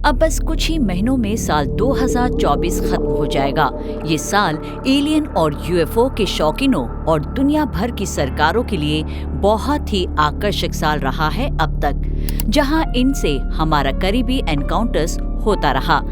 अब बस कुछ ही महीनों में साल 2024 खत्म हो जाएगा। ये साल एलियन और यूएफओ के शौकीनों और दुनिया भर की सरकारों के लिए बहुत ही आकर्षक साल रहा है अब तक, जहां इनसे हमारा करीबी एनकाउंटर्स होता रहा।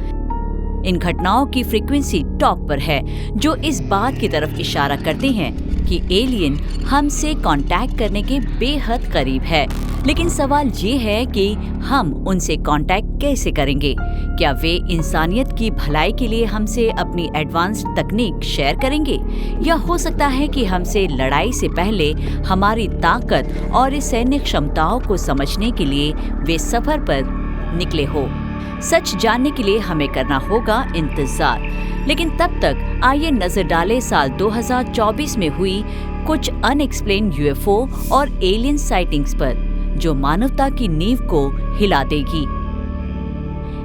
इन घटनाओं की फ्रीक्वेंसी टॉप पर है, जो इस बात की तरफ इशारा करते हैं कि एलियन हमसे कांटेक्ट करने के बेहद करीब है। लेकिन सवाल ये है कि हम उनसे कांटेक्ट कैसे करेंगे? क्या वे इंसानियत की भलाई के लिए हमसे अपनी एडवांस्ड तकनीक शेयर करेंगे, या हो सकता है कि हमसे लड़ाई से पहले हमारी ताकत और इस सैन्य क्षमताओं को समझने के लिए वे सफर पर निकले हो? सच जानने के लिए हमें करना होगा इंतजार। लेकिन तब तक आइए नजर डालें साल 2024 में हुई कुछ अनएक्सप्लेन्ड यूएफओ और एलियन साइटिंग्स पर, जो मानवता की नींव को हिला देगी।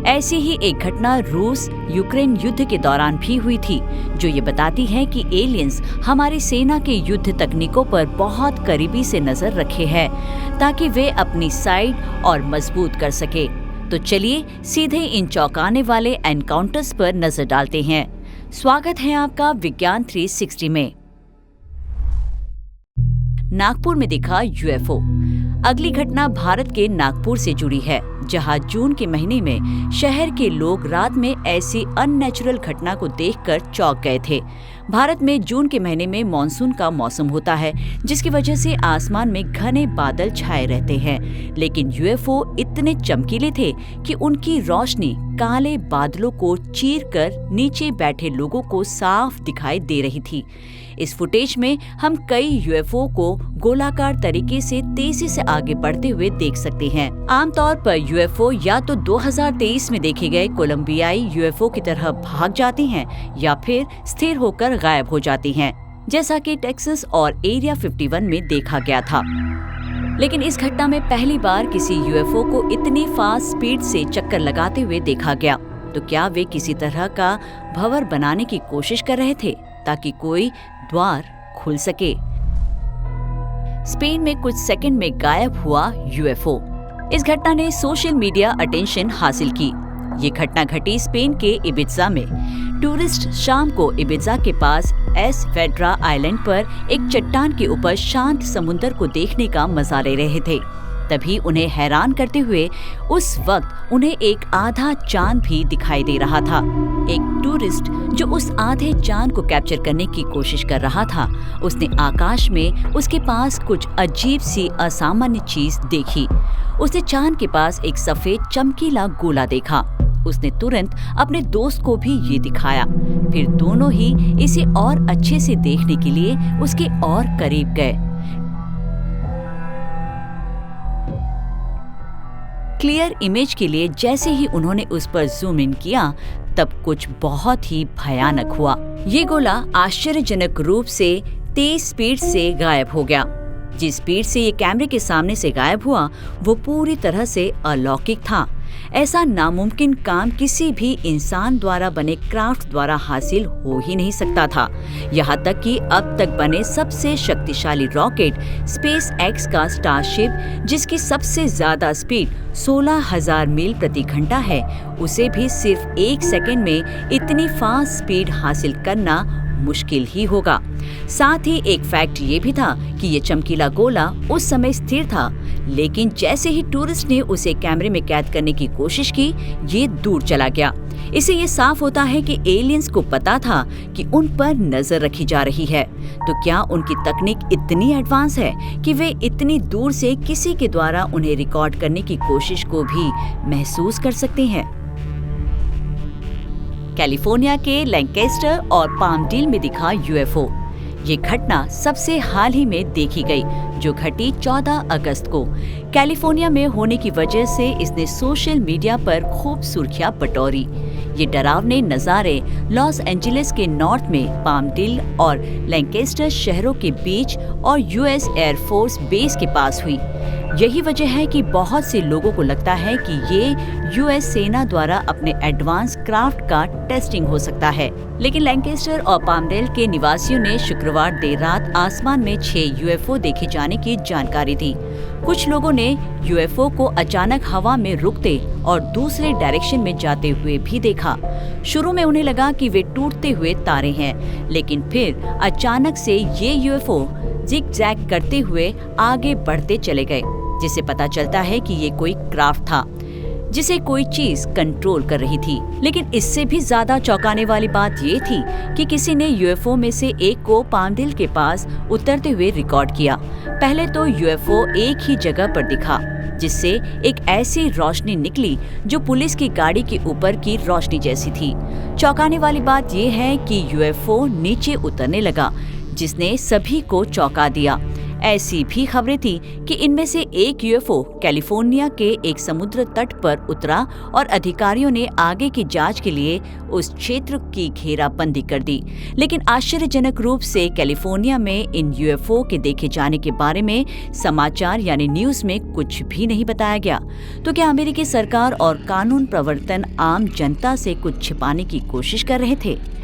ऐसी ही एक घटना रूस यूक्रेन युद्ध के दौरान भी हुई थी, जो ये बताती है कि एलियंस हमारी सेना के युद्ध तकनीकों पर बहुत करीबी से नजर रखे हैं, ताकि वे अपनी साइड और मजबूत कर सके। तो चलिए सीधे इन चौंकाने वाले एनकाउंटर्स पर नजर डालते हैं। स्वागत है आपका विज्ञान 360 में। नागपुर में दिखा यूएफओ। अगली घटना भारत के नागपुर से जुड़ी है, जहां जून के महीने में शहर के लोग रात में ऐसी अननेचुरल घटना को देखकर चौंक गए थे। भारत में जून के महीने में मानसून का मौसम होता है, जिसकी वजह से आसमान में घने बादल छाए रहते हैं। लेकिन यूएफओ इतने चमकीले थे कि उनकी रोशनी काले बादलों को चीरकर नीचे बैठे लोगों को साफ दिखाई दे रही थी। इस फुटेज में हम कई यूएफओ को गोलाकार तरीके से तेजी से आगे बढ़ते हुए देख सकते हैं। आमतौर पर यूएफओ या तो 2023 में देखे गए कोलंबियाई यूएफओ की तरह भाग जाती हैं, या फिर स्थिर होकर गायब हो जाती हैं, जैसा कि टेक्सास और एरिया 51 में देखा गया था। लेकिन इस घटना में पहली बार किसी यूएफओ को इतनी फास्ट स्पीड से चक्कर लगाते हुए देखा गया। तो क्या वे किसी तरह का भंवर बनाने की कोशिश कर रहे थे, ताकि कोई द्वार खुल सके? स्पेन में कुछ सेकंड में गायब हुआ यूएफओ। इस घटना ने सोशल मीडिया अटेंशन हासिल की। ये घटना घटी स्पेन के इबिजा में। टूरिस्ट शाम को इबिजा के पास एस वेड्रा आइलैंड पर एक चट्टान के ऊपर शांत समुद्र को देखने का मजा ले रहे थे। तभी उन्हें हैरान करते हुए उस वक्त उन्हें एक आधा चांद भी दिखाई दे रहा था। एक टूरिस्ट जो उस आधे चांद को कैप्चर करने की कोशिश कर रहा था, उसने आकाश में उसके पास कुछ अजीब सी असामान्य चीज देखी। उसने चांद के पास एक सफेद चमकीला गोला देखा। उसने तुरंत अपने दोस्त को भी ये दिखाया। फिर दोनों ही इसे और अच्छे से देखने के लिए उसके और करीब गए। क्लियर इमेज के लिए जैसे ही उन्होंने उस पर जूम इन किया, तब कुछ बहुत ही भयानक हुआ। ये गोला आश्चर्यजनक रूप से तेज स्पीड से गायब हो गया। जिस स्पीड से ये कैमरे के सामने से गायब हुआ, वो पूरी तरह से अलौकिक था। ऐसा नामुमकिन काम किसी भी इंसान द्वारा बने क्राफ्ट द्वारा हासिल हो ही नहीं सकता था। यहाँ तक कि अब तक बने सबसे शक्तिशाली रॉकेट स्पेस एक्स का स्टारशिप, जिसकी सबसे ज्यादा स्पीड 16,000 मील प्रति घंटा है, उसे भी सिर्फ 1 सेकेंड में इतनी फास्ट स्पीड हासिल करना मुश्किल ही होगा। साथ ही एक फैक्ट ये भी था कि ये चमकीला गोला उस समय स्थिर था, लेकिन जैसे ही टूरिस्ट ने उसे कैमरे में कैद करने की कोशिश की, ये दूर चला गया। इससे ये साफ होता है कि एलियंस को पता था कि उन पर नजर रखी जा रही है। तो क्या उनकी तकनीक इतनी एडवांस है कि वे इतनी दूर से किसी के द्वारा उन्हें रिकॉर्ड करने की कोशिश को भी महसूस कर सकते हैं? कैलिफोर्निया के लैंकेस्टर और पामडील में दिखा यूएफओ। ये घटना सबसे हाल ही में देखी गई, जो घटी 14 अगस्त को। कैलिफोर्निया में होने की वजह से इसने सोशल मीडिया पर खूब सुर्खियां बटोरी। ये डरावने नज़ारे लॉस एंजलिस के नॉर्थ में पामडील और लैंकेस्टर शहरों के बीच और यूएस एयरफोर्स बेस के पास हुई। यही वजह है कि बहुत से लोगों को लगता है कि ये यूएस सेना द्वारा अपने एडवांस क्राफ्ट का टेस्टिंग हो सकता है। लेकिन लैंकेस्टर और पामडेल के निवासियों ने शुक्रवार देर रात आसमान में 6 यूएफओ देखे जाने की जानकारी दी। कुछ लोगों ने यूएफओ को अचानक हवा में रुकते और दूसरे डायरेक्शन में जाते हुए भी देखा। शुरू में उन्हें लगा कि वे टूटते हुए तारे हैं, लेकिन फिर अचानक से ये यूएफओ जिग-जैग करते हुए आगे बढ़ते चले गए, जिससे पता चलता है कि ये कोई क्राफ्ट था जिसे कोई चीज कंट्रोल कर रही थी। लेकिन इससे भी ज्यादा चौंकाने वाली बात ये थी कि किसी ने यूएफओ में से एक को पामडेल के पास उतरते हुए रिकॉर्ड किया। पहले तो यूएफओ एक ही जगह पर दिखा, जिससे एक ऐसी रोशनी निकली जो पुलिस की गाड़ी के ऊपर की रोशनी जैसी थी। चौंकाने वाली बात ये है कि यूएफओ नीचे उतरने लगा, जिसने सभी को चौंका दिया। ऐसी भी खबरें थी कि इनमें से एक यूएफओ कैलिफोर्निया के एक समुद्र तट पर उतरा और अधिकारियों ने आगे की जांच के लिए उस क्षेत्र की घेराबंदी कर दी। लेकिन आश्चर्यजनक रूप से कैलिफोर्निया में इन यूएफओ के देखे जाने के बारे में समाचार यानी न्यूज में कुछ भी नहीं बताया गया। तो क्या अमेरिकी सरकार और कानून प्रवर्तन आम जनता से कुछ छिपाने की कोशिश कर रहे थे?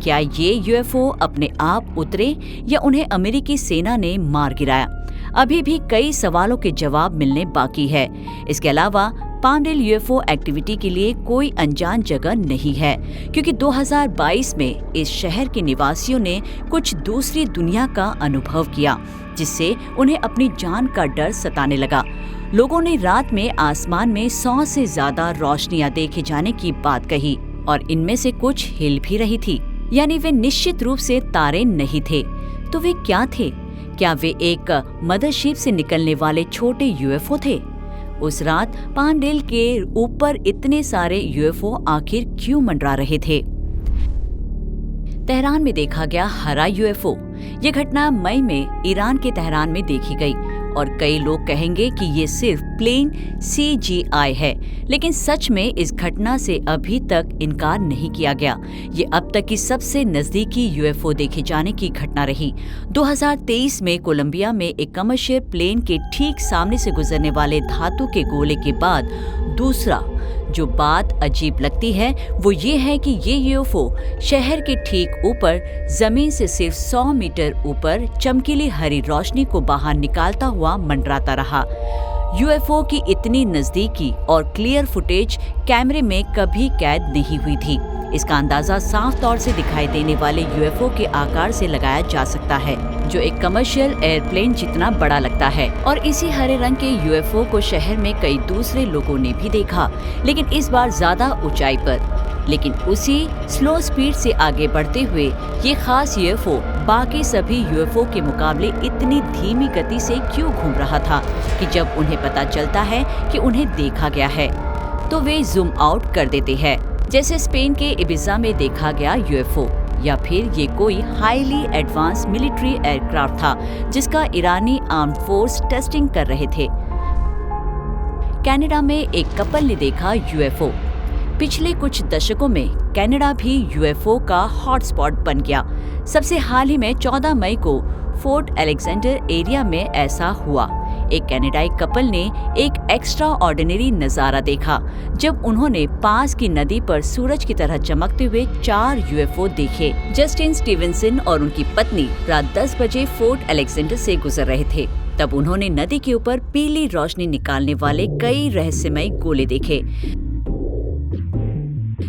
क्या ये यूएफओ अपने आप उतरे या उन्हें अमेरिकी सेना ने मार गिराया? अभी भी कई सवालों के जवाब मिलने बाकी है। इसके अलावा पामडेल यूएफओ एक्टिविटी के लिए कोई अनजान जगह नहीं है, क्योंकि 2022 में इस शहर के निवासियों ने कुछ दूसरी दुनिया का अनुभव किया, जिससे उन्हें अपनी जान का डर सताने लगा। लोगों ने रात में आसमान में 100 से ज्यादा रोशनियां देखे जाने की बात कही और इनमें से कुछ हिल भी रही थी, यानी वे निश्चित रूप से तारे नहीं थे। तो वे क्या थे? क्या वे एक मदरशिप से निकलने वाले छोटे यूएफओ थे? उस रात पामडेल के ऊपर इतने सारे यूएफओ आखिर क्यों मंडरा रहे थे? तेहरान में देखा गया हरा यूएफओ। ये घटना मई में ईरान के तेहरान में देखी गई और कई लोग कहेंगे कि ये सिर्फ प्लेन CGI है, लेकिन सच में इस घटना से अभी तक इनकार नहीं किया गया। ये अब तक की सबसे नजदीकी यूएफओ देखे जाने की घटना रही। 2023 में कोलंबिया में एक कमर्शियल प्लेन के ठीक सामने से गुजरने वाले धातु के गोले के बाद दूसरा। जो बात अजीब लगती है वो ये है कि ये यूएफओ शहर के ठीक ऊपर जमीन से सिर्फ 100 मीटर ऊपर चमकीली हरी रोशनी को बाहर निकालता हुआ मंडराता रहा। यूएफओ की इतनी नजदीकी और क्लियर फुटेज कैमरे में कभी कैद नहीं हुई थी। इसका अंदाजा साफ तौर से दिखाई देने वाले यूएफओ के आकार से लगाया जा सकता है, जो एक कमर्शियल एयरप्लेन जितना बड़ा लगता है। और इसी हरे रंग के यूएफओ को शहर में कई दूसरे लोगों ने भी देखा, लेकिन इस बार ज्यादा ऊंचाई पर। लेकिन उसी स्लो स्पीड से आगे बढ़ते हुए ये खास यूएफओ बाकी सभी यूएफओ के मुकाबले इतनी धीमी गति से क्यों घूम रहा था कि जब उन्हें पता चलता है कि उन्हें देखा गया है तो वे जूम आउट कर देते हैं, जैसे स्पेन के इबिजा में देखा गया यूएफओ। या फिर ये कोई हाईली एडवांस मिलिट्री एयरक्राफ्ट था जिसका ईरानी आर्म्ड फोर्स टेस्टिंग कर रहे थे। कनाडा में एक कपल ने देखा यूएफओ। पिछले कुछ दशकों में कनाडा भी यूएफओ का हॉटस्पॉट बन गया। सबसे हाल ही में 14 मई को फोर्ट अलेक्जेंडर एरिया में ऐसा हुआ। एक कनाडाई कपल ने एक एक्स्ट्रा ऑर्डिनरी नजारा देखा जब उन्होंने पास की नदी पर सूरज की तरह चमकते हुए 4 यूएफओ देखे। जस्टिन स्टीवेंसन और उनकी पत्नी रात 10 बजे फोर्ट अलेक्जेंडर से गुजर रहे थे। तब उन्होंने नदी के ऊपर पीली रोशनी निकालने वाले कई रहस्यमय गोले देखे।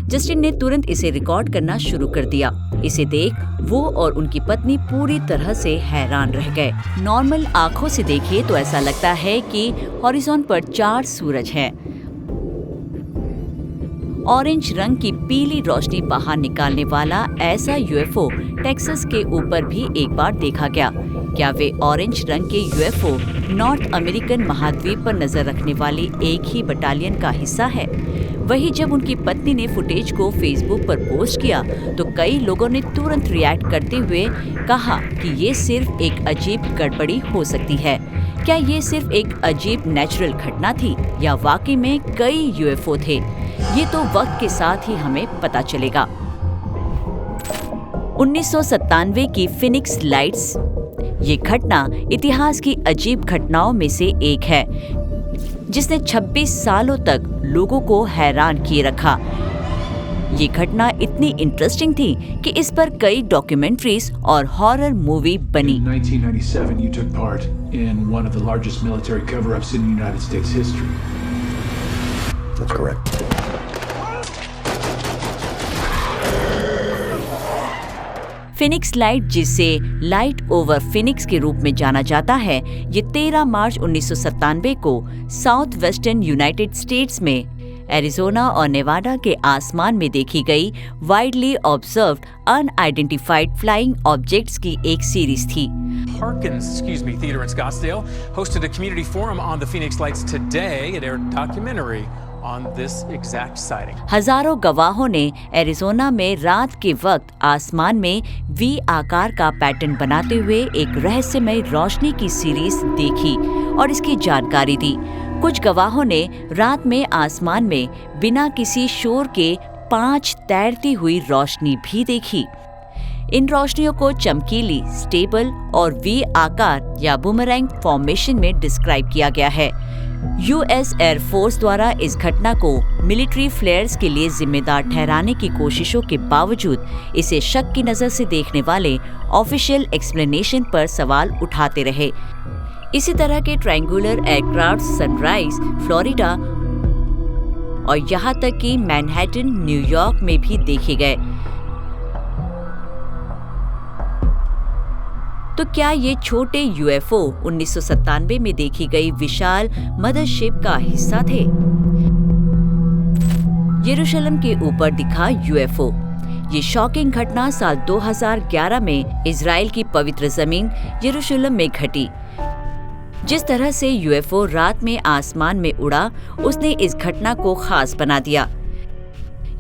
जस्टिन ने तुरंत इसे रिकॉर्ड करना शुरू कर दिया। इसे देख वो और उनकी पत्नी पूरी तरह से हैरान रह गए। नॉर्मल आंखों से देखे तो ऐसा लगता है कि हॉरिजॉन पर 4 सूरज हैं। ऑरेंज रंग की पीली रोशनी बाहर निकालने वाला ऐसा यूएफओ टेक्सास के ऊपर भी एक बार देखा गया। क्या वे ऑरेंज रंग के यूएफओ नॉर्थ अमेरिकन महाद्वीप पर नजर रखने वाली एक ही बटालियन का हिस्सा है? वहीं जब उनकी पत्नी ने फुटेज को फेसबुक पर पोस्ट किया तो कई लोगों ने तुरंत रिएक्ट करते हुए कहा कि ये सिर्फ एक अजीब गड़बड़ी हो सकती है। क्या ये सिर्फ एक अजीब नेचुरल घटना थी या वाकई में कई यूएफओ थे? ये तो वक्त के साथ ही हमें पता चलेगा। 1997 की फिनिक्स लाइट्स। ये घटना इतिहास की अजीब घटनाओं में से एक है जिसने 26 सालों तक लोगों को हैरान किए रखा। ये घटना इतनी इंटरेस्टिंग थी कि इस पर कई डॉक्यूमेंट्रीज और हॉरर मूवी बनी। In 1997, you took part in one of the largest military cover-ups in United States history. That's correct. Phoenix light, जिसे लाइट ओवर फिनिक्स के रूप में जाना जाता है, ये 13 मार्च 1997 को साउथ वेस्टर्न यूनाइटेड स्टेट्स में एरिजोना और नेवाडा के आसमान में देखी गई widely observed unidentified flying objects की एक सीरीज थी। Harkins, Theater in Scottsdale hosted a community forum on the Phoenix Lights today. It aired a documentary on this exact sighting. हजारों गवाहों ने एरिजोना में रात के वक्त आसमान में वी आकार का पैटर्न बनाते हुए एक रहस्यमय रोशनी की सीरीज देखी और इसकी जानकारी दी। कुछ गवाहों ने रात में आसमान में बिना किसी शोर के 5 तैरती हुई रोशनी भी देखी। इन रोशनियों को चमकीली, स्टेबल और वी आकार या बूमरैंग फॉर्मेशन में डिस्क्राइब किया गया है। यूएस एयरफोर्स द्वारा इस घटना को मिलिट्री फ्लेयर्स के लिए जिम्मेदार ठहराने की कोशिशों के बावजूद इसे शक की नजर से देखने वाले ऑफिशियल एक्सप्लेनेशन पर सवाल उठाते रहे। इसी तरह के ट्रायंगुलर एयरक्राफ्ट सनराइज, फ्लोरिडा और यहाँ तक कि मैनहट्टन, न्यूयॉर्क में भी देखे गए। तो क्या ये छोटे यूएफओ 1997 में देखी गई विशाल मदरशिप का हिस्सा थे? यरूशलेम के ऊपर दिखा यूएफओ। ये शॉकिंग घटना साल 2011 में इजराइल की पवित्र जमीन यरूशलेम में घटी। जिस तरह से यूएफओ रात में आसमान में उड़ा, उसने इस घटना को खास बना दिया।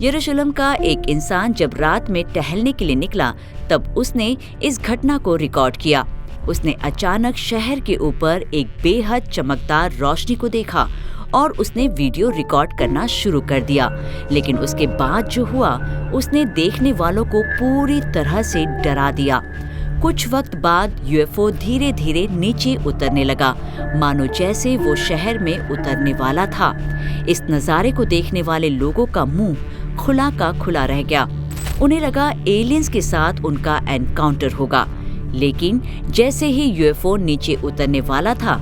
यरूशलेम का एक इंसान जब रात में टहलने के लिए निकला, तब उसने इस घटना को रिकॉर्ड किया। उसने अचानक शहर के ऊपर एक बेहद चमकदार रोशनी को देखा और उसने वीडियो रिकॉर्ड करना शुरू कर दिया। लेकिन उसके बाद जो हुआ, उसने देखने वालों को पूरी तरह से डरा दिया। कुछ वक्त बाद यूएफओ धीरे धीरे नीचे उतरने लगा, मानो जैसे वो शहर में उतरने वाला था। इस नज़ारे को देखने वाले लोगों का मुंह खुला का खुला रह गया। उन्हें लगा एलियंस के साथ उनका एनकाउंटर होगा। लेकिन जैसे ही यूएफओ नीचे उतरने वाला था,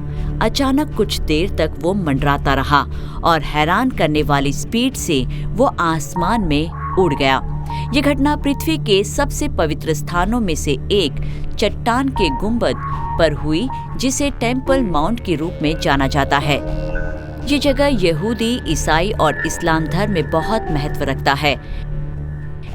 अचानक कुछ देर तक वो मंडराता रहा और हैरान करने वाली स्पीड से वो आसमान में उड़ गया। ये घटना पृथ्वी के सबसे पवित्र स्थानों में से एक चट्टान के गुंबद पर हुई, जिसे टेम्पल माउंट के रूप में जाना जाता है। ये जगह यहूदी, ईसाई और इस्लाम धर्म में बहुत महत्व रखता है।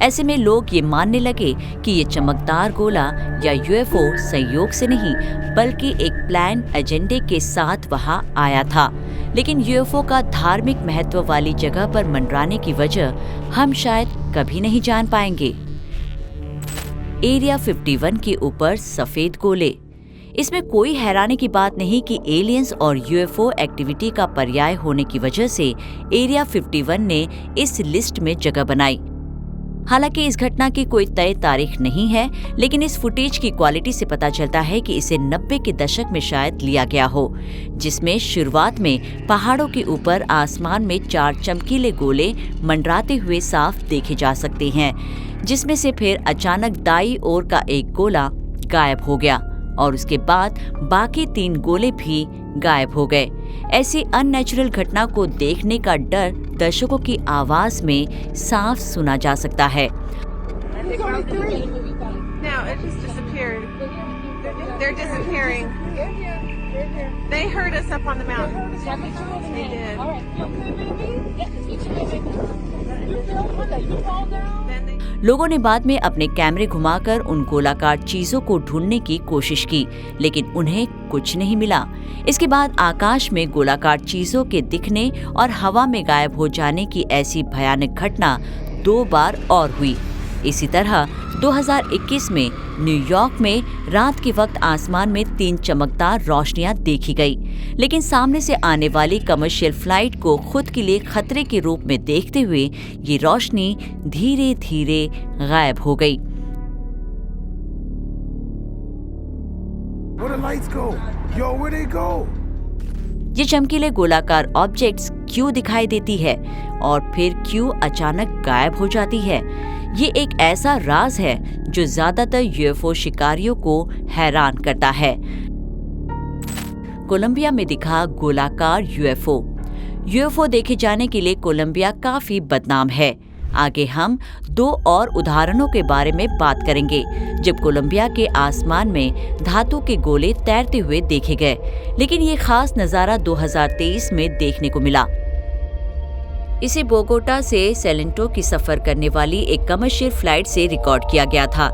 ऐसे में लोग ये मानने लगे कि ये चमकदार गोला या यूएफओ संयोग से नहीं, बल्कि एक प्लान एजेंडे के साथ वहां आया था। लेकिन यूएफओ का धार्मिक महत्व वाली जगह पर मंडराने की वजह हम शायद कभी नहीं जान पाएंगे। एरिया 51 के ऊपर सफेद गोले। इसमें कोई हैरानी की बात नहीं कि एलियंस और यूएफओ एक्टिविटी का पर्याय होने की वजह से एरिया 51 ने इस लिस्ट में जगह बनाई। हालांकि इस घटना की कोई तय तारीख नहीं है, लेकिन इस फुटेज की क्वालिटी से पता चलता है कि इसे 90 के दशक में शायद लिया गया हो, जिसमें शुरुआत में पहाड़ों के ऊपर आसमान में 4 चमकीले गोले मंडराते हुए साफ देखे जा सकते हैं, जिसमें से फिर अचानक दाईं ओर का एक गोला गायब हो गया और उसके बाद बाकी 3 गोले भी गायब हो गए। ऐसी अननेचुरल घटना को देखने का डर दर्शकों की आवाज में साफ सुना जा सकता है। लोगों ने बाद में अपने कैमरे घुमाकर उन गोलाकार चीजों को ढूंढने की कोशिश की, लेकिन उन्हें कुछ नहीं मिला। इसके बाद आकाश में गोलाकार चीजों के दिखने और हवा में गायब हो जाने की ऐसी भयानक घटना 2 बार और हुई। इसी तरह 2021 में न्यूयॉर्क में रात के वक्त आसमान में 3 चमकदार रोशनियां देखी गई, लेकिन सामने से आने वाली कमर्शियल फ्लाइट को खुद के लिए खतरे के रूप में देखते हुए ये रोशनी धीरे धीरे गायब हो गई। ये चमकीले गोलाकार ऑब्जेक्ट्स क्यों दिखाई देती है और फिर क्यों अचानक गायब हो जाती है? ये एक ऐसा राज है जो ज्यादातर यूएफओ शिकारियों को हैरान करता है। कोलंबिया में दिखा गोलाकार यूएफओ। यूएफओ देखे जाने के लिए कोलंबिया काफी बदनाम है। आगे हम 2 और उदाहरणों के बारे में बात करेंगे जब कोलंबिया के आसमान में धातु के गोले तैरते हुए देखे गए, लेकिन ये खास नजारा 2023 में देखने को मिला। इसे बोगोटा से सेलेंटो की सफर करने वाली एक कमर्शियल फ्लाइट से रिकॉर्ड किया गया था।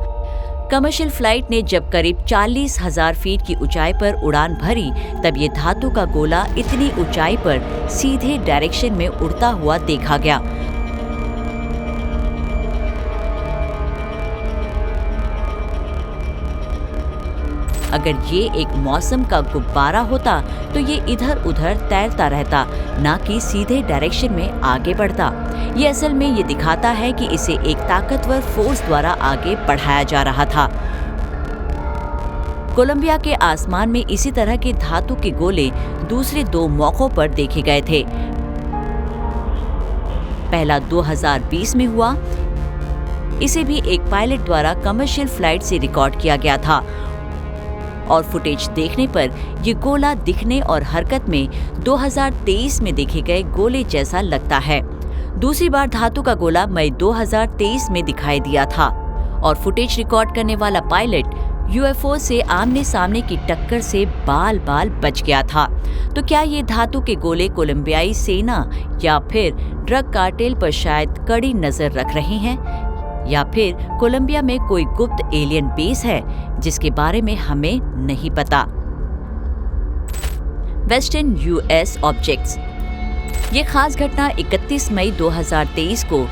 कमर्शियल फ्लाइट ने जब करीब 40,000 फीट की ऊंचाई पर उड़ान भरी, तब ये धातु का गोला इतनी ऊंचाई पर सीधे डायरेक्शन में उड़ता हुआ देखा गया। अगर ये एक मौसम का गुब्बारा होता तो ये इधर उधर तैरता रहता, ना कि सीधे डायरेक्शन में आगे बढ़ता। ये असल में ये दिखाता है कि इसे एक ताकतवर फोर्स द्वारा आगे बढ़ाया जा रहा था। कोलंबिया के आसमान में इसी तरह के धातु के गोले दूसरे 2 मौकों पर देखे गए थे। पहला 2020 में हुआ। इसे भी एक पायलट द्वारा कमर्शियल फ्लाइट से रिकॉर्ड किया गया था और फुटेज देखने पर ये गोला दिखने और हरकत में 2023 में देखे गए गोले जैसा लगता है। दूसरी बार धातु का गोला मई 2023 में दिखाई दिया था और फुटेज रिकॉर्ड करने वाला पायलट यूएफओ से आमने सामने की टक्कर से बाल बाल बच गया था। तो क्या ये धातु के गोले कोलंबियाई सेना या फिर ड्रग कार्टेल पर शायद कड़ी नजर रख रहे हैं, या फिर कोलंबिया में कोई गुप्त एलियन बेस है जिसके बारे में हमें नहीं पता। Western US objects. ये खास घटना 31 मई 2023 को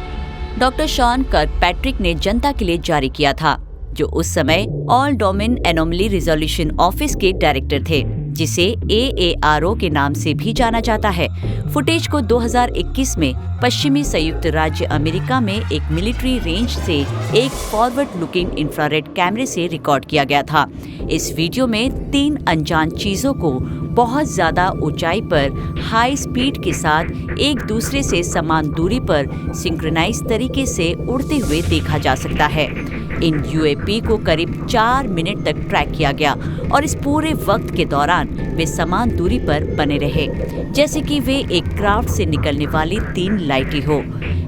डॉक्टर शॉन कर्कपैट्रिक ने जनता के लिए जारी किया था, जो उस समय all domain anomaly resolution office के डायरेक्टर थे, जिसे AARO के नाम से भी जाना जाता है। फुटेज को 2021 में पश्चिमी संयुक्त राज्य अमेरिका में एक मिलिट्री रेंज से एक फॉरवर्ड लुकिंग इंफ्रारेड कैमरे से रिकॉर्ड किया गया था। इस वीडियो में 3 अनजान चीजों को बहुत ज्यादा ऊंचाई पर हाई स्पीड के साथ एक दूसरे से समान दूरी पर सिंक्रोनाइज तरीके से उड़ते हुए देखा जा सकता है। इन यूएपी को करीब 4 मिनट तक ट्रैक किया गया और इस पूरे वक्त के दौरान वे समान दूरी पर बने रहे, जैसे कि वे एक क्राफ्ट से निकलने वाली 3 लाइटें हो।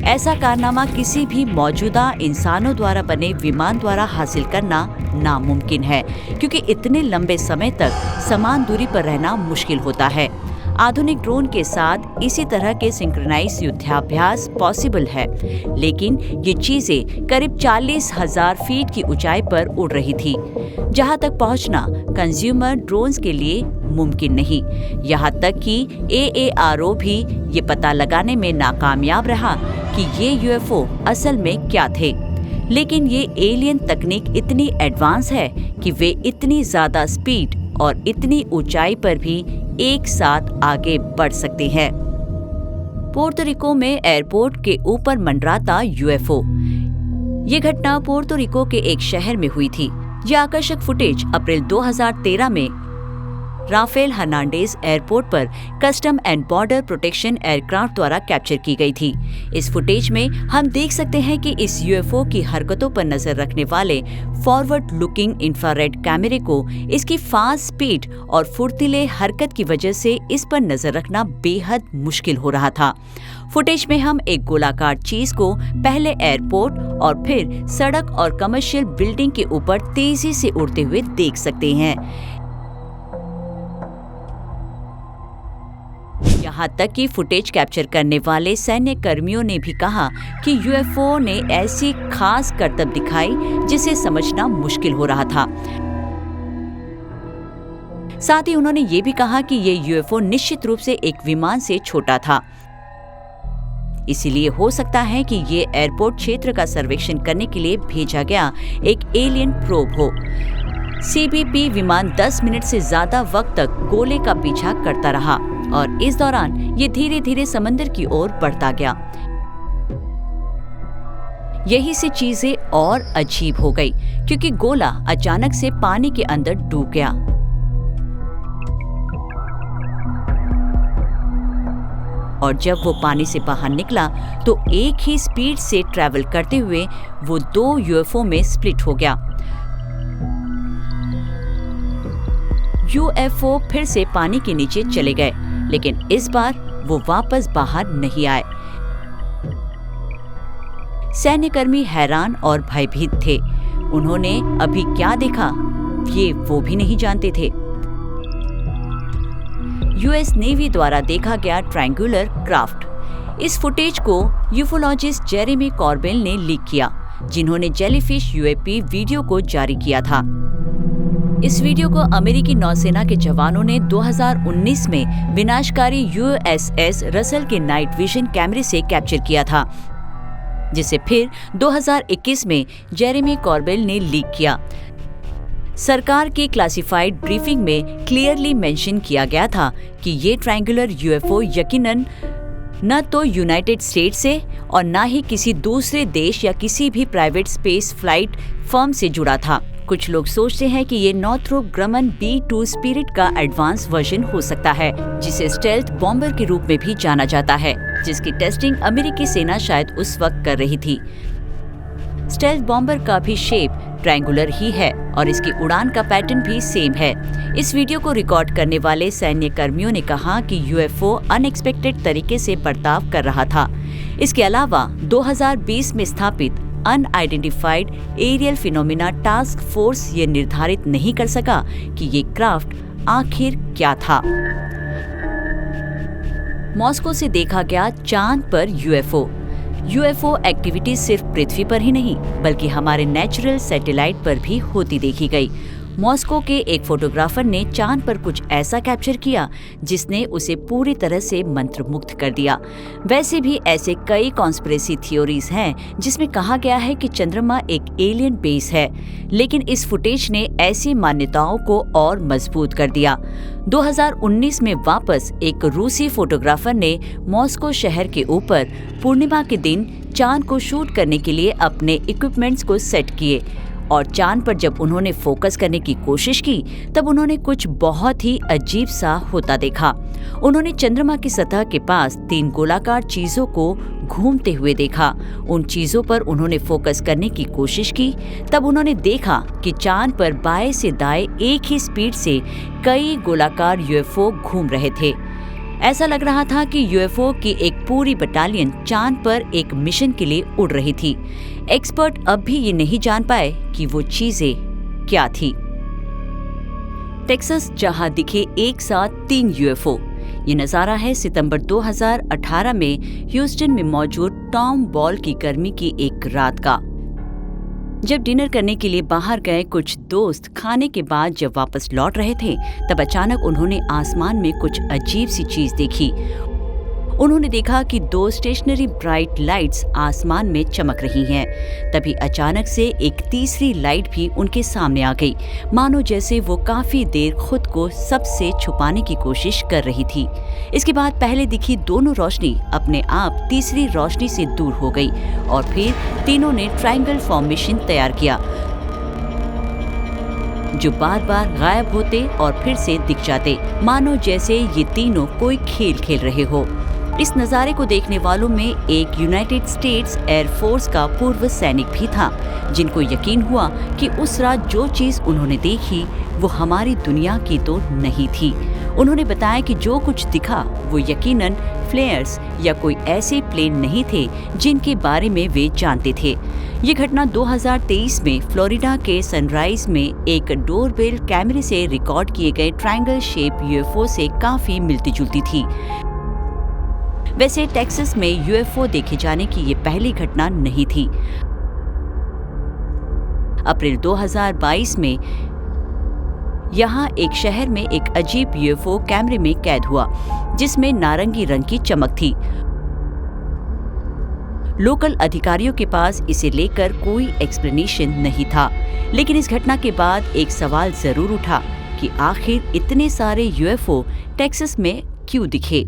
ऐसा कारनामा किसी भी मौजूदा इंसानों द्वारा बने विमान द्वारा हासिल करना नामुमकिन है, क्योंकि इतने लंबे समय तक समान दूरी पर रहना मुश्किल होता है। आधुनिक ड्रोन के साथ इसी तरह के सिंक्रोनाइज युद्धाभ्यास पॉसिबल है, लेकिन ये चीजें करीब 40,000 फीट की ऊंचाई पर उड़ रही थी, जहां तक पहुंचना कंज्यूमर ड्रोन्स के लिए मुमकिन नहीं। यहां तक कि AARO भी ये पता लगाने में नाकामयाब रहा कि ये यूएफओ असल में क्या थे। लेकिन ये एलियन तकनीक इतनी एडवांस है कि वे इतनी ज्यादा स्पीड और इतनी ऊंचाई पर भी एक साथ आगे बढ़ सकते हैं। पोर्तो रिको में एयरपोर्ट के ऊपर मंडराता यूएफओ। ये घटना पोर्तो रिको के एक शहर में हुई थी। यह आकर्षक फुटेज अप्रैल 2013 में राफेल हर्नांडेज एयरपोर्ट पर custom and border protection aircraft द्वारा कैप्चर की गई थी। इस फुटेज में हम देख सकते हैं कि इस यूएफओ की हरकतों पर नजर रखने वाले फॉरवर्ड लुकिंग इंफ्रारेड कैमरे को इसकी फास्ट स्पीड और फुर्तीले हरकत की वजह से इस पर नजर रखना बेहद मुश्किल हो रहा था। फुटेज में हम एक गोलाकार चीज को पहले एयरपोर्ट और फिर सड़क और कमर्शियल बिल्डिंग के ऊपर तेजी से उड़ते हुए देख सकते हैं। यहाँ तक कि फुटेज कैप्चर करने वाले सैन्य कर्मियों ने भी कहा कि यूएफओ ने ऐसी खास करतब दिखाई जिसे समझना मुश्किल हो रहा था। साथ ही उन्होंने ये भी कहा कि ये यूएफओ निश्चित रूप से एक विमान से छोटा था, इसीलिए हो सकता है कि ये एयरपोर्ट क्षेत्र का सर्वेक्षण करने के लिए भेजा गया एक एलियन प्रोब हो। CBP विमान 10 मिनट से ज्यादा वक्त तक गोले का पीछा करता रहा और इस दौरान ये धीरे धीरे समंदर की ओर बढ़ता गया। यही से चीजें और अजीब हो गई, क्योंकि गोला अचानक से पानी के अंदर डूब गया। और जब वो पानी से बाहर निकला तो एक ही स्पीड से ट्रैवल करते हुए वो 2 यूएफओ में स्प्लिट हो गया। यूएफओ फिर से पानी के नीचे चले गए, लेकिन इस बार वो वापस बाहर नहीं आए। सैन्यकर्मी हैरान और भयभीत थे। उन्होंने अभी क्या देखा ये वो भी नहीं जानते थे। यूएस नेवी द्वारा देखा गया ट्रायंगुलर क्राफ्ट। इस फुटेज को यूफोलॉजिस्ट जेरेमी कॉर्बेल ने लीक किया, जिन्होंने जेलीफिश यूएपी वीडियो को जारी किया था। इस वीडियो को अमेरिकी नौसेना के जवानों ने 2019 में विनाशकारी यूएसएस रसल के नाइट विजन कैमरे से कैप्चर किया था, जिसे फिर 2021 में जेरेमी कॉर्बेल ने लीक किया। सरकार की क्लासिफाइड ब्रीफिंग में क्लियरली मेंशन किया गया था कि ये ट्रायंगुलर यूएफओ यकीनन न तो यूनाइटेड स्टेट्स से और न ही किसी दूसरे देश या किसी भी प्राइवेट स्पेस फ्लाइट फर्म से जुड़ा था। कुछ लोग सोचते हैं कि ये नॉर्थरोप ग्रमन B-2 स्पिरिट का एडवांस वर्जन हो सकता है, जिसे स्टेल्थ बॉम्बर के रूप में भी जाना जाता है, जिसकी टेस्टिंग अमेरिकी सेना शायद उस वक्त कर रही थी। स्टेल्थ बॉम्बर का भी शेप ट्रायंगुलर ही है और इसकी उड़ान का पैटर्न भी सेम है। इस वीडियो को रिकॉर्ड करने वाले सैन्य कर्मियों ने कहा कि यूएफओ अनएक्सपेक्टेड तरीके से बर्ताव कर रहा था। इसके अलावा 2020 में स्थापित unidentified aerial phenomena task force ये निर्धारित नहीं कर सका कि ये क्राफ्ट आखिर क्या था। मॉस्को से देखा गया चांद पर यूएफओ एक्टिविटी सिर्फ पृथ्वी पर ही नहीं बल्कि हमारे नेचुरल सैटेलाइट पर भी होती देखी गई। मॉस्को के एक फोटोग्राफर ने चांद पर कुछ ऐसा कैप्चर किया जिसने उसे पूरी तरह से मंत्रमुग्ध कर दिया। वैसे भी ऐसे कई कॉन्स्पिरेसी थ्योरीज हैं जिसमें कहा गया है कि चंद्रमा एक एलियन बेस है, लेकिन इस फुटेज ने ऐसी मान्यताओं को और मजबूत कर दिया। 2019 में वापस एक रूसी फोटोग्राफर ने मॉस्को शहर के ऊपर पूर्णिमा के दिन चांद को शूट करने के लिए अपने इक्विपमेंट्स को सेट किए और चांद पर जब उन्होंने फोकस करने की कोशिश की तब उन्होंने कुछ बहुत ही अजीब सा होता देखा। उन्होंने चंद्रमा की सतह के पास 3 गोलाकार चीजों को घूमते हुए देखा। उन चीजों पर उन्होंने फोकस करने की कोशिश की तब उन्होंने देखा कि चांद पर बाएं से दाएं एक ही स्पीड से कई गोलाकार यूएफओ घूम रहे थे। ऐसा लग रहा था कि यूएफओ की एक पूरी बटालियन चांद पर एक मिशन के लिए उड़ रही थी। एक्सपर्ट अब भी ये नहीं जान पाए कि वो चीजें क्या थी। टेक्सास जहां दिखे एक साथ 3 यूएफओ। ये नजारा है सितंबर 2018 में ह्यूस्टन में मौजूद टॉम बॉल की गर्मी की एक रात का। जब डिनर करने के लिए बाहर गए कुछ दोस्त खाने के बाद जब वापस लौट रहे थे तब अचानक उन्होंने आसमान में कुछ अजीब सी चीज देखी। उन्होंने देखा कि 2 स्टेशनरी ब्राइट लाइट्स आसमान में चमक रही हैं। तभी अचानक से एक तीसरी लाइट भी उनके सामने आ गई, मानो जैसे वो काफी देर खुद को सबसे छुपाने की कोशिश कर रही थी। इसके बाद पहले दिखी दोनों रोशनी अपने आप तीसरी रोशनी से दूर हो गई और फिर तीनों ने ट्रायंगल फॉर्मेशन तैयार किया, जो बार बार गायब होते और फिर से दिख जाते, मानो जैसे ये तीनों कोई खेल खेल रहे हो। इस नज़ारे को देखने वालों में एक यूनाइटेड स्टेट्स एयरफोर्स का पूर्व सैनिक भी था, जिनको यकीन हुआ कि उस रात जो चीज़ उन्होंने देखी वो हमारी दुनिया की तो नहीं थी। उन्होंने बताया कि जो कुछ दिखा वो यकीनन फ्लेयर्स या कोई ऐसे प्लेन नहीं थे जिनके बारे में वे जानते थे। ये घटना 2023 में फ्लोरिडा के सनराइज में एक डोरबेल कैमरे से रिकॉर्ड किए गए ट्रायंगल शेप यूएफओ से काफी मिलती जुलती थी। वैसे टेक्सास में यूएफओ देखे जाने की ये पहली घटना नहीं थी। अप्रैल 2022 में यहाँ एक शहर में एक अजीब यूएफओ कैमरे में कैद हुआ, जिसमें नारंगी रंग की चमक थी। लोकल अधिकारियों के पास इसे लेकर कोई एक्सप्लेनेशन नहीं था, लेकिन इस घटना के बाद एक सवाल जरूर उठा कि आखिर इतने सारे यूएफओ टेक्सास में क्यों दिखे।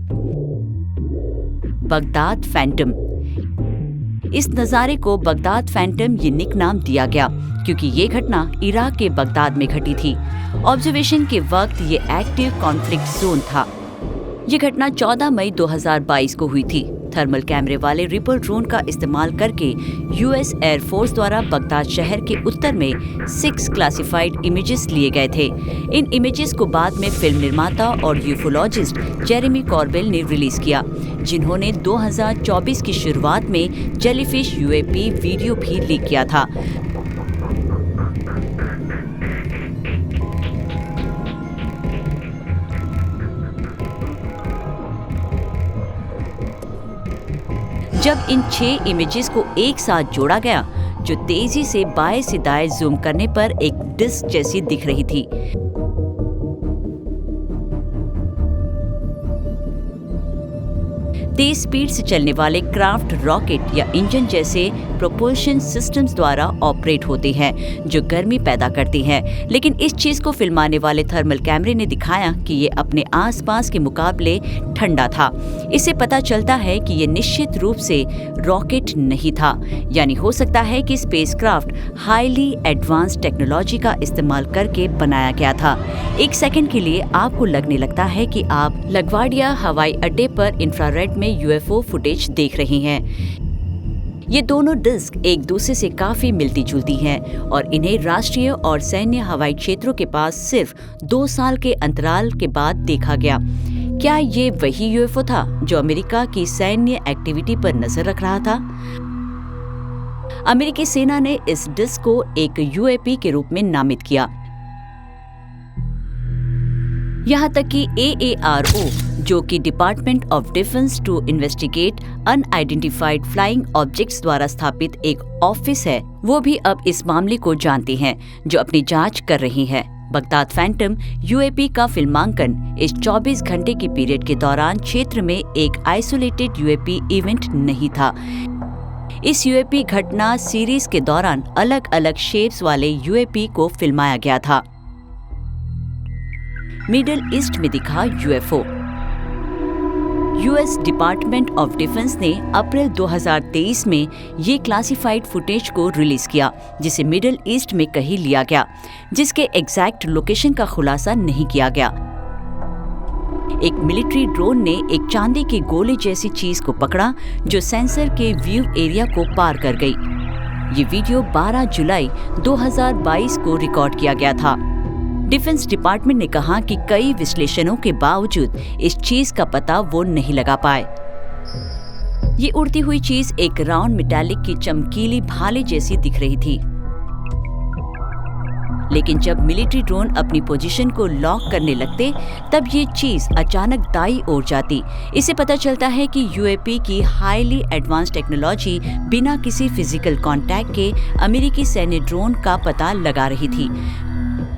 Baghdad Phantom. इस नज़ारे को बगदाद फैंटम ये निक नाम दिया गया क्योंकि ये घटना इराक के बगदाद में घटी थी। ऑब्जर्वेशन के वक्त ये एक्टिव कॉन्फ्लिक्ट जोन था। ये घटना 14 मई 2022 को हुई थी। थर्मल कैमरे वाले रिपल ड्रोन का इस्तेमाल करके यूएस एयरफोर्स द्वारा बगदाद शहर के उत्तर में 6 क्लासिफाइड इमेजेस लिए गए थे। इन इमेजेस को बाद में फिल्म निर्माता और यूफोलॉजिस्ट जेरेमी कॉर्बेल ने रिलीज किया, जिन्होंने 2024 की शुरुआत में जेलीफिश यूएपी वीडियो भी लीक किया था। जब इन 6 इमेजेस को एक साथ जोड़ा गया, जो तेजी से बाएं से दाएं जूम करने पर एक डिस्क जैसी दिख रही थी। तेज स्पीड से चलने वाले क्राफ्ट रॉकेट या इंजन जैसे प्रोपल्शन सिस्टम्स द्वारा ऑपरेट होते हैं, जो गर्मी पैदा करती हैं। लेकिन इस चीज को फिल्माने वाले थर्मल कैमरे ने दिखाया कि ये अपने आसपास के मुकाबले ठंडा था। इससे पता चलता है कि ये निश्चित रूप से रॉकेट नहीं था, यानी हो सकता है कि स्पेसक्राफ्ट हाईली एडवांस टेक्नोलॉजी का इस्तेमाल करके बनाया गया था। एक सेकंड के लिए आपको लगने लगता है कि आप लगवाडिया हवाई अड्डे पर इंफ्रारेड में यूएफओ फुटेज देख रहे हैं। ये दोनों डिस्क एक दूसरे से काफी मिलती जुलती हैं और इन्हें राष्ट्रीय और सैन्य हवाई क्षेत्रों के पास सिर्फ 2 साल के अंतराल के बाद देखा गया। क्या ये वही यूएफओ था जो अमेरिका की सैन्य एक्टिविटी पर नजर रख रहा था? अमेरिकी सेना ने इस डिस्क को एक यूएपी के रूप में नामित किया। यहाँ तक कि AARO, जो कि department of defence to investigate unidentified flying objects द्वारा स्थापित एक ऑफिस है, वो भी अब इस मामले को जानते हैं, जो अपनी जांच कर रही है। बगदाद फैंटम यूएपी का फिल्मांकन इस 24 घंटे के पीरियड के दौरान क्षेत्र में एक आइसोलेटेड यूएपी इवेंट नहीं था। इस यूएपी घटना सीरीज के दौरान अलग अलग शेप्स वाले यूएपी को फिल्माया गया था। मिडिल ईस्ट में दिखा UFO. US department of defence ने अप्रैल 2023 में ये क्लासिफाइड फुटेज को रिलीज किया, जिसे मिडिल ईस्ट में कहीं लिया गया, जिसके एग्जैक्ट लोकेशन का खुलासा नहीं किया गया। एक मिलिट्री ड्रोन ने एक चांदी के गोले जैसी चीज को पकड़ा, जो सेंसर के व्यू एरिया को पार कर गई। ये वीडियो 12 जुलाई 2022 को रिकॉर्ड किया गया था। डिफेंस डिपार्टमेंट ने कहा कि कई विश्लेषणों के बावजूद इस चीज का पता वो नहीं लगा पाए। ये उड़ती हुई चीज एक राउंड मेटालिक की चमकीली भाले जैसी दिख रही थी। लेकिन जब मिलिट्री ड्रोन अपनी पोजीशन को लॉक करने लगते, तब ये चीज अचानक दाईं ओर जाती। इससे पता चलता है कि यूएपी की हाईली एडवांस टेक्नोलॉजी बिना किसी फिजिकल कांटेक्ट के अमेरिकी सैन्य ड्रोन का पता लगा रही थी।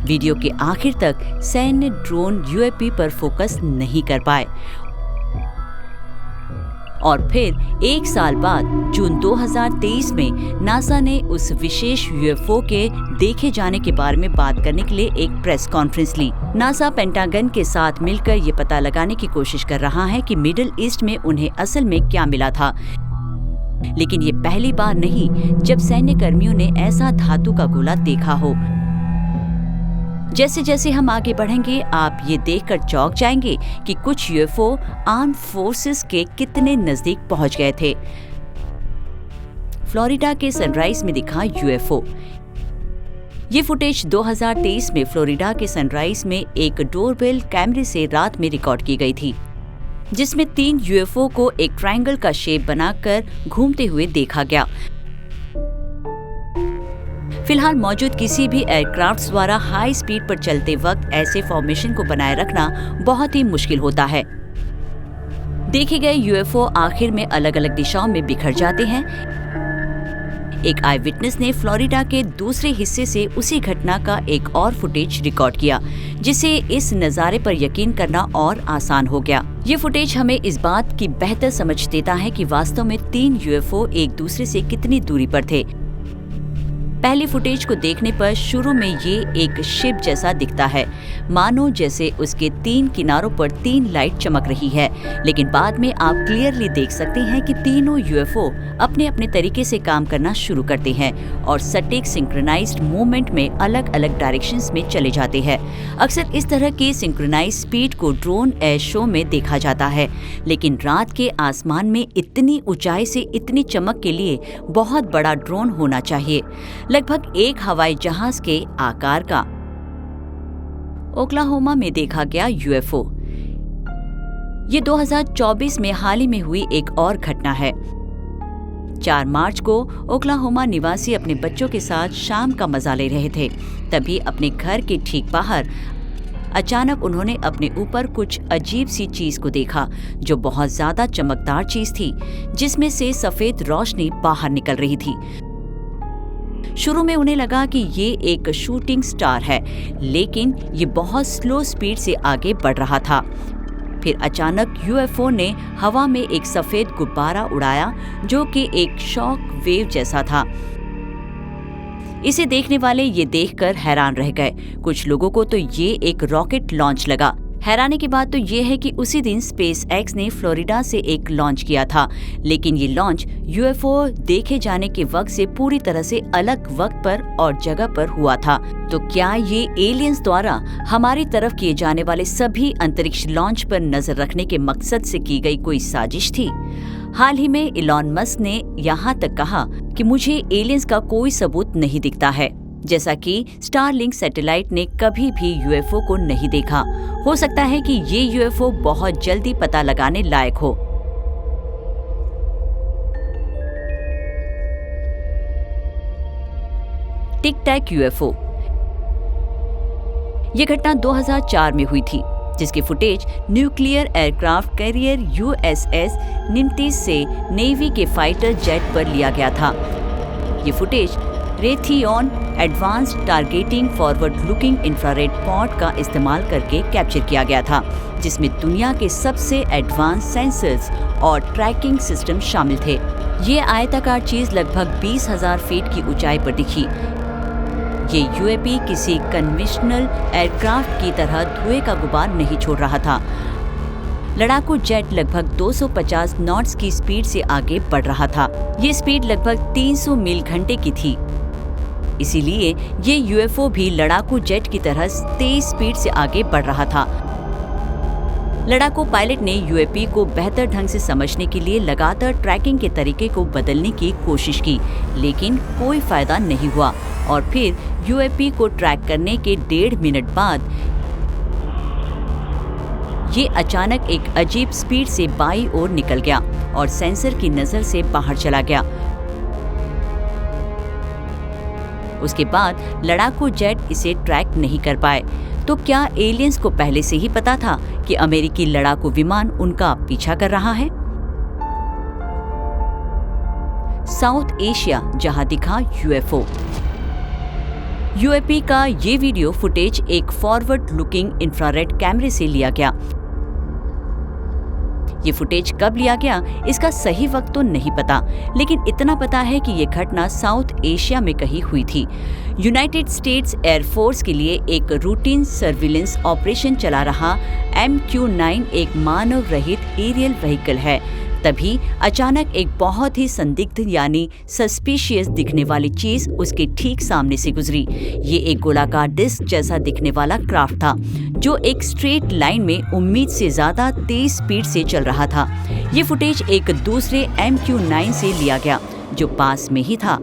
वीडियो के आखिर तक सैन्य ड्रोन यूएपी पर फोकस नहीं कर पाए और फिर 1 साल बाद जून 2023 में नासा ने उस विशेष यूएफओ के देखे जाने के बारे में बात करने के लिए एक प्रेस कॉन्फ्रेंस ली। नासा पेंटागन के साथ मिलकर ये पता लगाने की कोशिश कर रहा है कि मिडिल ईस्ट में उन्हें असल में क्या मिला था। लेकिन ये पहली बार नहीं जब सैन्य कर्मियों ने ऐसा धातु का गोला देखा हो। जैसे जैसे हम आगे बढ़ेंगे, आप ये देखकर चौंक जाएंगे कि कुछ यूएफओ आर्म्ड फोर्सेस के कितने नजदीक पहुंच गए थे। फ्लोरिडा के सनराइज में दिखा यूएफओ। ये फुटेज 2023 में फ्लोरिडा के सनराइज में एक डोरबेल कैमरे से रात में रिकॉर्ड की गई थी, जिसमें 3 यूएफओ को एक ट्रायंगल का शेप बनाकर घूमते हुए देखा गया। फिलहाल मौजूद किसी भी एयरक्राफ्ट द्वारा हाई स्पीड पर चलते वक्त ऐसे फॉर्मेशन को बनाए रखना बहुत ही मुश्किल होता है। देखे गए यूएफओ आखिर में अलग अलग दिशाओं में बिखर जाते हैं। एक आई विटनेस ने फ्लोरिडा के दूसरे हिस्से से उसी घटना का एक और फुटेज रिकॉर्ड किया, जिससे इस नज़ारे पर यकीन करना और आसान हो गया। ये फुटेज हमें इस बात की बेहतर समझ देता है कि वास्तव में 3 यूएफओ एक दूसरे से कितनी दूरी पर थे। पहली फुटेज को देखने पर शुरू में ये एक शिप जैसा दिखता है, मानो जैसे उसके 3 किनारों पर 3 लाइट चमक रही है। लेकिन बाद में आप क्लियरली देख सकते हैं कि तीनों यूएफओ अपने अपने तरीके से काम करना शुरू करते हैं और सटीक सिंक्रोनाइज्ड मूवमेंट में अलग अलग डायरेक्शंस में चले जाते हैं। अक्सर इस तरह की सिंक्रोनाइज्ड स्पीड को ड्रोन एयर शो में देखा जाता है, लेकिन रात के आसमान में इतनी ऊंचाई से इतनी चमक के लिए बहुत बड़ा ड्रोन होना चाहिए, लगभग एक हवाई जहाज के आकार का। ओक्लाहोमा में देखा गया यूएफओ। ये 2024 में हाल ही में हुई एक और घटना है। 4 मार्च को ओक्लाहोमा निवासी अपने बच्चों के साथ शाम का मजा ले रहे थे। तभी अपने घर के ठीक बाहर अचानक उन्होंने अपने ऊपर कुछ अजीब सी चीज को देखा, जो बहुत ज्यादा चमकदार चीज थी, जिसमें से सफेद रोशनी बाहर निकल रही थी। शुरू में उन्हें लगा कि ये एक शूटिंग स्टार है, लेकिन ये बहुत स्लो स्पीड से आगे बढ़ रहा था। फिर अचानक यूएफओ ने हवा में एक सफेद गुब्बारा उड़ाया, जो कि एक शॉक वेव जैसा था। इसे देखने वाले ये देखकर हैरान रह गए। कुछ लोगों को तो ये एक रॉकेट लॉन्च लगा। हैरानी की बात तो ये है कि उसी दिन स्पेसएक्स ने फ्लोरिडा से एक लॉन्च किया था, लेकिन ये लॉन्च यूएफओ देखे जाने के वक्त से पूरी तरह से अलग वक्त पर और जगह पर हुआ था। तो क्या ये एलियंस द्वारा हमारी तरफ किए जाने वाले सभी अंतरिक्ष लॉन्च पर नजर रखने के मकसद से की गई कोई साजिश थी? हाल ही में इलॉन मस्क ने यहाँ तक कहा कि मुझे एलियंस का कोई सबूत नहीं दिखता है, जैसा कि स्टारलिंक सैटेलाइट ने कभी भी यूएफओ को नहीं देखा। हो सकता है कि ये यूएफओ बहुत जल्दी पता लगाने लायक हो। टिक टैक यूएफओ। ये घटना 2004 में हुई थी, जिसकी footage nuclear aircraft carrier USS निमित्ज से नेवी के फाइटर जेट पर लिया गया था। ये footage Raytheon advanced targeting forward looking infrared pod का इस्तेमाल करके कैप्चर किया गया था, जिसमें दुनिया के सबसे एडवांस सेंसर्स और ट्रैकिंग सिस्टम शामिल थे। ये आयताकार चीज लगभग 20,000 फीट की ऊंचाई पर दिखी। ये यूएपी किसी कन्वेंशनल एयरक्राफ्ट की तरह धुएं का गुबार नहीं छोड़ रहा था। लड़ाकू जेट लगभग 250 नॉट्स की स्पीड से आगे बढ़ रहा था। ये स्पीड लगभग 300 मील घंटे की थी। इसीलिए ये यूएफओ भी लड़ाकू जेट की तरह तेज स्पीड से आगे बढ़ रहा था। लड़ाकू पायलट ने यूएपी को बेहतर ढंग से समझने के लिए लगातार ट्रैकिंग के तरीके को बदलने की कोशिश की, लेकिन कोई फायदा नहीं हुआ और फिर यूएपी को ट्रैक करने के 1.5 मिनट बाद ये अचानक एक अजीब स्पीड से बाईं ओर निकल गया और सेंसर की नजर से बाहर चला गया। उसके बाद लड़ाकू जेट इसे ट्रैक नहीं कर पाए। तो क्या एलियंस को पहले से ही पता था कि अमेरिकी लड़ाकू विमान उनका पीछा कर रहा है? साउथ एशिया, जहां दिखा यूएफओ। यूएपी का ये वीडियो फुटेज एक फॉरवर्ड लुकिंग इंफ्रारेड कैमरे से लिया गया। ये फुटेज कब लिया गया इसका सही वक्त तो नहीं पता, लेकिन इतना पता है कि ये घटना साउथ एशिया में कहीं हुई थी। यूनाइटेड स्टेट्स एयरफोर्स के लिए एक रूटीन सर्विलेंस ऑपरेशन चला रहा MQ-9 एक मानव रहित एरियल व्हीकल है। तभी अचानक एक बहुत ही संदिग्ध यानी सस्पिशियस दिखने वाली चीज उसके ठीक सामने से गुजरी। ये एक गोलाकार डिस्क जैसा दिखने वाला क्राफ्ट था, जो एक स्ट्रेट लाइन में उम्मीद से ज्यादा तेज स्पीड से चल रहा था। ये फुटेज एक दूसरे MQ-9 से लिया गया, जो पास में ही था।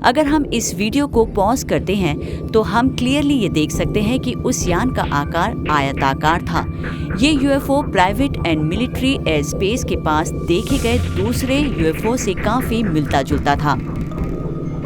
अगर हम इस वीडियो को पॉज करते हैं तो हम क्लियरली ये देख सकते हैं कि उस यान का आकार आयताकार था। ये UFO private and military air space के पास देखे गए दूसरे यूएफओ से काफी मिलता जुलता था।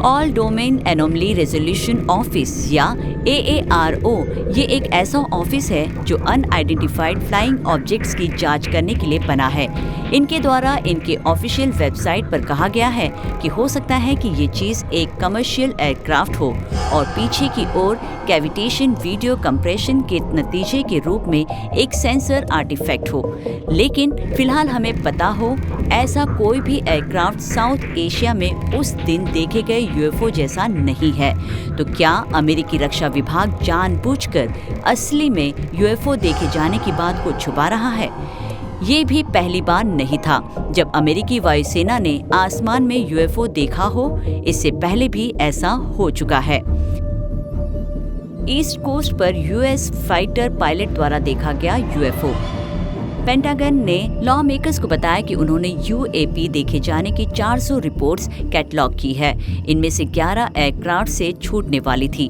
All domain anomaly resolution office या AARO ये एक ऐसा ऑफिस है जो अनआइडेंटिफाइड फ्लाइंग ऑब्जेक्ट्स की जांच करने के लिए बना है। इनके द्वारा इनके ऑफिशियल वेबसाइट पर कहा गया है कि हो सकता है कि ये चीज़ एक कमर्शियल एयरक्राफ्ट हो और पीछे की ओर कैविटेशन वीडियो कंप्रेशन के नतीजे के रूप में एक सेंसर आर्टिफैक्ट हो। लेकिन फिलहाल हमें पता हो ऐसा कोई भी एयरक्राफ्ट साउथ एशिया में उस दिन देखे गए यूएफओ जैसा नहीं है। तो क्या अमेरिकी रक्षा विभाग जानबूझकर असली में यूएफओ देखे जाने की बात को छुपा रहा है? ये भी पहली बार नहीं था जब अमेरिकी वायुसेना ने आसमान में यूएफओ देखा हो। इससे पहले भी ऐसा हो चुका है। ईस्ट कोस्ट पर यूएस फाइटर पायलट द्वारा देखा गया यूएफओ। पेंटागन ने लॉ मेकर्स को बताया कि उन्होंने यूएपी देखे जाने की 400 रिपोर्ट्स कैटलॉग की है। इनमें से 11 एयरक्राफ्ट से छूटने वाली थी।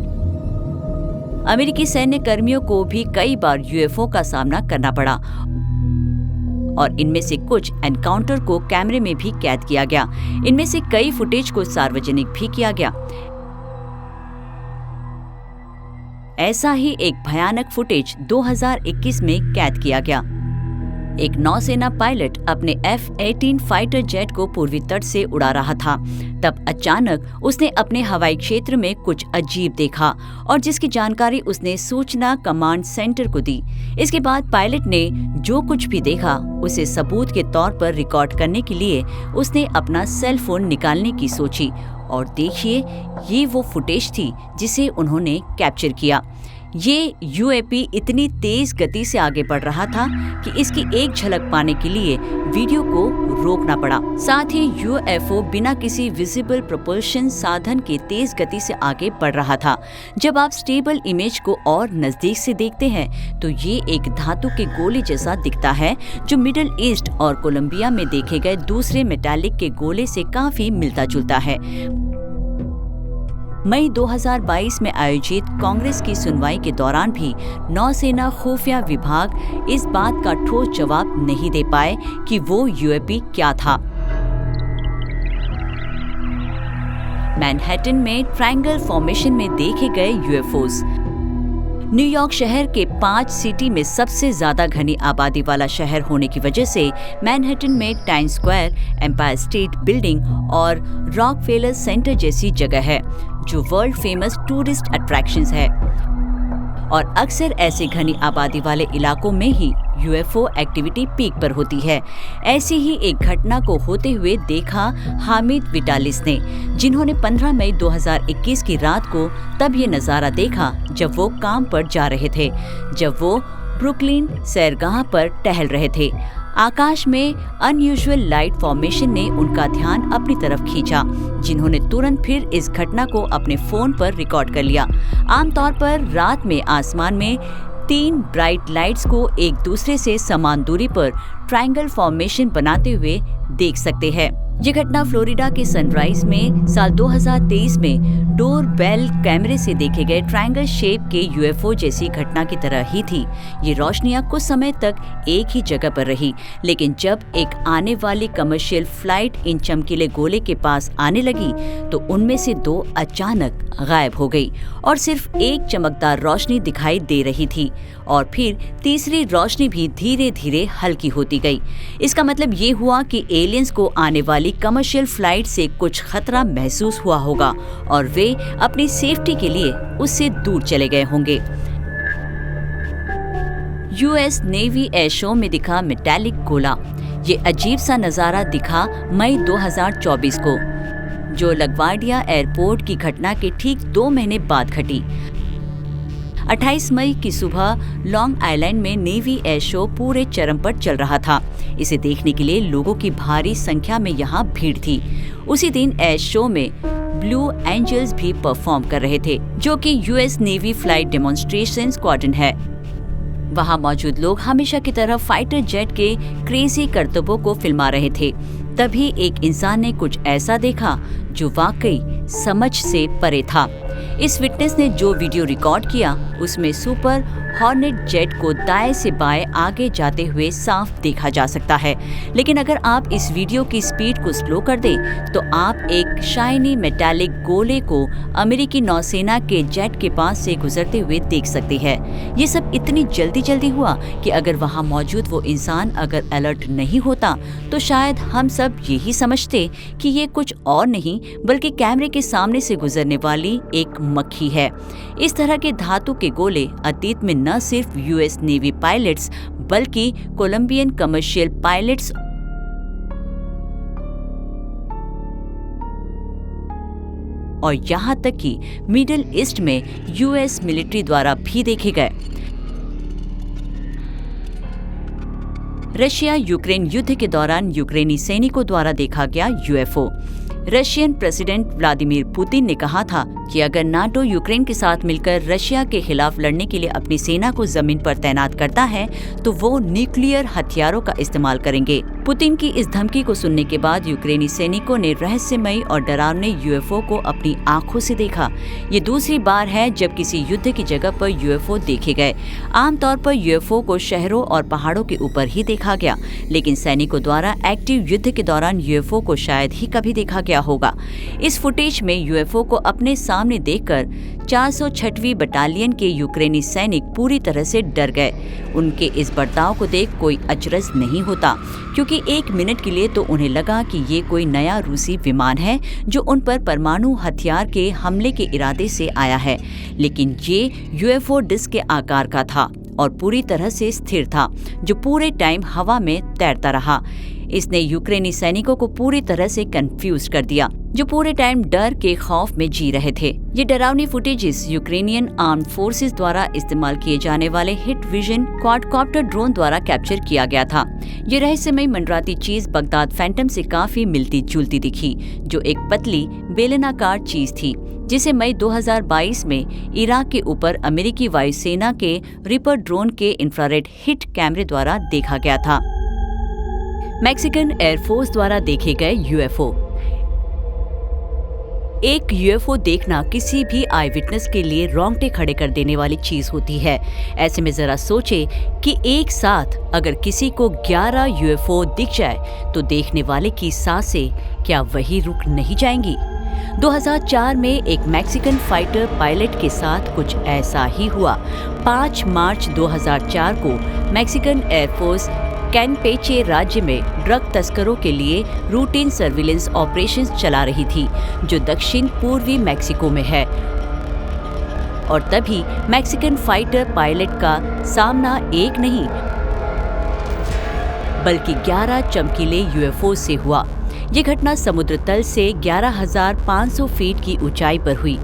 अमेरिकी सैन्य कर्मियों को भी कई बार यूएफओ का सामना करना पड़ा और इनमें से कुछ एनकाउंटर को कैमरे में भी कैद किया गया। इनमें से कई फुटेज को सार्वजनिक भी किया गया। ऐसा ही एक भयानक फुटेज 2021 में कैद किया गया। एक नौसेना पायलट अपने F-18 फाइटर जेट को पूर्वी तट से उड़ा रहा था। तब अचानक उसने अपने हवाई क्षेत्र में कुछ अजीब देखा और जिसकी जानकारी उसने सूचना कमांड सेंटर को दी। इसके बाद पायलट ने जो कुछ भी देखा उसे सबूत के तौर पर रिकॉर्ड करने के लिए उसने अपना सेल फोन निकालने की सोची। और देखिए, ये वो फुटेज थी जिसे उन्होंने कैप्चर किया। ये यूएपी इतनी तेज गति से आगे बढ़ रहा था कि इसकी एक झलक पाने के लिए वीडियो को रोकना पड़ा। साथ ही यूएफओ बिना किसी विजिबल प्रोपल्शन साधन के तेज गति से आगे बढ़ रहा था। जब आप स्टेबल इमेज को और नजदीक से देखते हैं तो ये एक धातु के गोले जैसा दिखता है, जो मिडिल ईस्ट और कोलंबिया में देखे गए दूसरे मेटालिक के गोले से काफी मिलता जुलता है। मई 2022 में आयोजित कांग्रेस की सुनवाई के दौरान भी नौसेना खुफिया विभाग इस बात का ठोस जवाब नहीं दे पाए कि वो यूएपी क्या था। मैनहट्टन में ट्रायंगल फॉर्मेशन में देखे गए यूएफओस। न्यूयॉर्क शहर के 5 सिटी में सबसे ज्यादा घनी आबादी वाला शहर होने की वजह से मैनहट्टन में Times Square, Empire State Building और रॉकफेलर सेंटर जैसी जगह है जो वर्ल्ड फेमस टूरिस्ट अट्रैक्शंस है। और अक्सर ऐसे घनी आबादी वाले इलाकों में ही यूएफओ एक्टिविटी पीक पर होती है। ऐसी ही एक घटना को होते हुए देखा हामिद विटालिस ने, जिन्होंने 15 मई 2021 की रात को तब ये नज़ारा देखा जब वो काम पर जा रहे थे, जब वो ब्रुकलिन सैरगाह पर टहल रहे थे। आकाश में अनयूजुअल लाइट फॉर्मेशन ने उनका ध्यान अपनी तरफ खींचा, जिन्होंने तुरंत फिर इस घटना को अपने फोन पर रिकॉर्ड कर लिया। आमतौर पर रात में आसमान में 3 ब्राइट लाइट्स को एक दूसरे से समान दूरी पर ट्रायंगल फॉर्मेशन बनाते हुए देख सकते हैं। ये घटना फ्लोरिडा के सनराइज में साल 2023 में डोर बेल कैमरे से देखे गए ट्रायंगल शेप के यूएफओ जैसी घटना की तरह ही थी। ये रोशनियां कुछ समय तक एक ही जगह पर रही, लेकिन जब एक आने वाली कमर्शियल फ्लाइट इन चमकीले गोले के पास आने लगी तो उनमें से 2 अचानक गायब हो गई और सिर्फ एक चमकदार रोशनी दिखाई दे रही थी। और फिर तीसरी रोशनी भी धीरे धीरे हल्की होती गई। इसका मतलब ये हुआ कि एलियंस को आने वाली कमर्शियल फ्लाइट से कुछ खतरा महसूस हुआ होगा और वे अपनी सेफ्टी के लिए उससे दूर चले गए होंगे। यूएस नेवी एयर शो में दिखा मेटालिक गोला। ये अजीब सा नजारा दिखा मई 2024 को, जो लगवार्डिया एयरपोर्ट की घटना के ठीक 2 महीने बाद घटी। 28 मई की सुबह लॉन्ग आइलैंड में नेवी एयर शो पूरे चरम पर चल रहा था। इसे देखने के लिए लोगों की भारी संख्या में यहाँ भीड़ थी। उसी दिन एयर शो में ब्लू एंजल्स भी परफॉर्म कर रहे थे, जो कि US navy flight demonstration squadron है। वहाँ मौजूद लोग हमेशा की तरह फाइटर जेट के क्रेजी करतबों को फिल्मा रहे थे। तभी एक इंसान ने कुछ ऐसा देखा जो वाकई समझ से परे था। इस विटनेस ने जो वीडियो रिकॉर्ड किया उसमें सुपर हॉर्नेट जेट को दाएं से बाएं आगे जाते हुए साफ देखा जा सकता है। लेकिन अगर आप इस वीडियो की स्पीड को स्लो कर दें तो आप एक शाइनी मेटालिक गोले को अमेरिकी नौसेना के जेट के पास से गुजरते हुए देख सकते हैं। ये सब इतनी जल्दी हुआ कि अगर वहां मौजूद वो इंसान अगर अलर्ट नहीं होता तो शायद हम सब यही समझते कि ये कुछ और नहीं बल्कि कैमरे के सामने से गुजरने वाली एक मक्खी है। इस तरह के धातु के गोले अतीत में न सिर्फ यूएस नेवी पायलट्स बल्कि कोलंबियन कमर्शियल पायलट्स और यहाँ तक कि मिडिल ईस्ट में यूएस मिलिट्री द्वारा भी देखे गए। रशिया यूक्रेन युद्ध के दौरान यूक्रेनी सैनिकों द्वारा देखा गया UFO. Russian president Vladimir Putin ने कहा था कि अगर नाटो यूक्रेन के साथ मिलकर रशिया के खिलाफ लड़ने के लिए अपनी सेना को जमीन पर तैनात करता है तो वो न्यूक्लियर हथियारों का इस्तेमाल करेंगे। पुतिन की इस धमकी को सुनने के बाद यूक्रेनी सैनिकों ने रहस्यमयी और डरावने यूएफओ को अपनी आंखों से देखा। ये दूसरी बार है जब किसी युद्ध की जगह पर यूएफओ देखे गए। आमतौर पर यूएफओ को शहरों और पहाड़ों के ऊपर ही देखा गया, लेकिन सैनिकों द्वारा एक्टिव युद्ध के दौरान यूएफओ को शायद ही कभी देखा गया होगा। इस फुटेज में यूएफओ को अपने सामने देखकर 406वीं बटालियन के यूक्रेनी सैनिक पूरी तरह से डर गए। उनके इस बर्ताव को देख कोई अचरज नहीं होता, क्योंकि एक मिनट के लिए तो उन्हें लगा कि ये कोई नया रूसी विमान है जो उन पर परमाणु हथियार के हमले के इरादे से आया है। लेकिन ये यूएफओ डिस्क के आकार का था और पूरी तरह से स्थिर था, जो पूरे टाइम हवा में तैरता रहा। इसने यूक्रेनी सैनिकों को पूरी तरह से कंफ्यूज कर दिया, जो पूरे टाइम डर के खौफ में जी रहे थे। ये डरावनी फुटेजेस यूक्रेनियन आर्म्ड फोर्सेस द्वारा इस्तेमाल किए जाने वाले हिट विजन क्वाडकॉप्टर ड्रोन द्वारा कैप्चर किया गया था। ये रहस्यमयी मंडराती चीज बगदाद फैंटम से काफी मिलती जुलती दिखी, जो एक पतली बेलनाकार चीज थी जिसे मई 2022 में इराक के ऊपर अमेरिकी वायुसेना के रिपर ड्रोन के इंफ्रारेड हिट कैमरे द्वारा देखा गया था। मैक्सिकन एयरफोर्स द्वारा देखे गए यूएफओ। एक यूएफओ देखना किसी भी आई विटनेस के लिए रोंगटे खड़े कर देने वाली चीज होती है। ऐसे में जरा सोचे कि एक साथ अगर किसी को 11 यूएफओ दिख जाए तो देखने वाले की सांसें क्या वही रुक नहीं जाएंगी? 2004 में एक मैक्सिकन फाइटर पायलट के साथ कुछ ऐसा ही हुआ। 5 मार्च 2004 को मैक्सिकन एयरफोर्स कैनपेचे राज्य में ड्रग तस्करों के लिए रूटीन सर्विलेंस ऑपरेशंस चला रही थी, जो दक्षिण पूर्वी मैक्सिको में है। और तभी मैक्सिकन फाइटर पायलट का सामना एक नहीं बल्कि 11 चमकीले यूएफओ से हुआ। ये घटना समुद्र तल से 11,500 फीट की ऊंचाई पर हुई।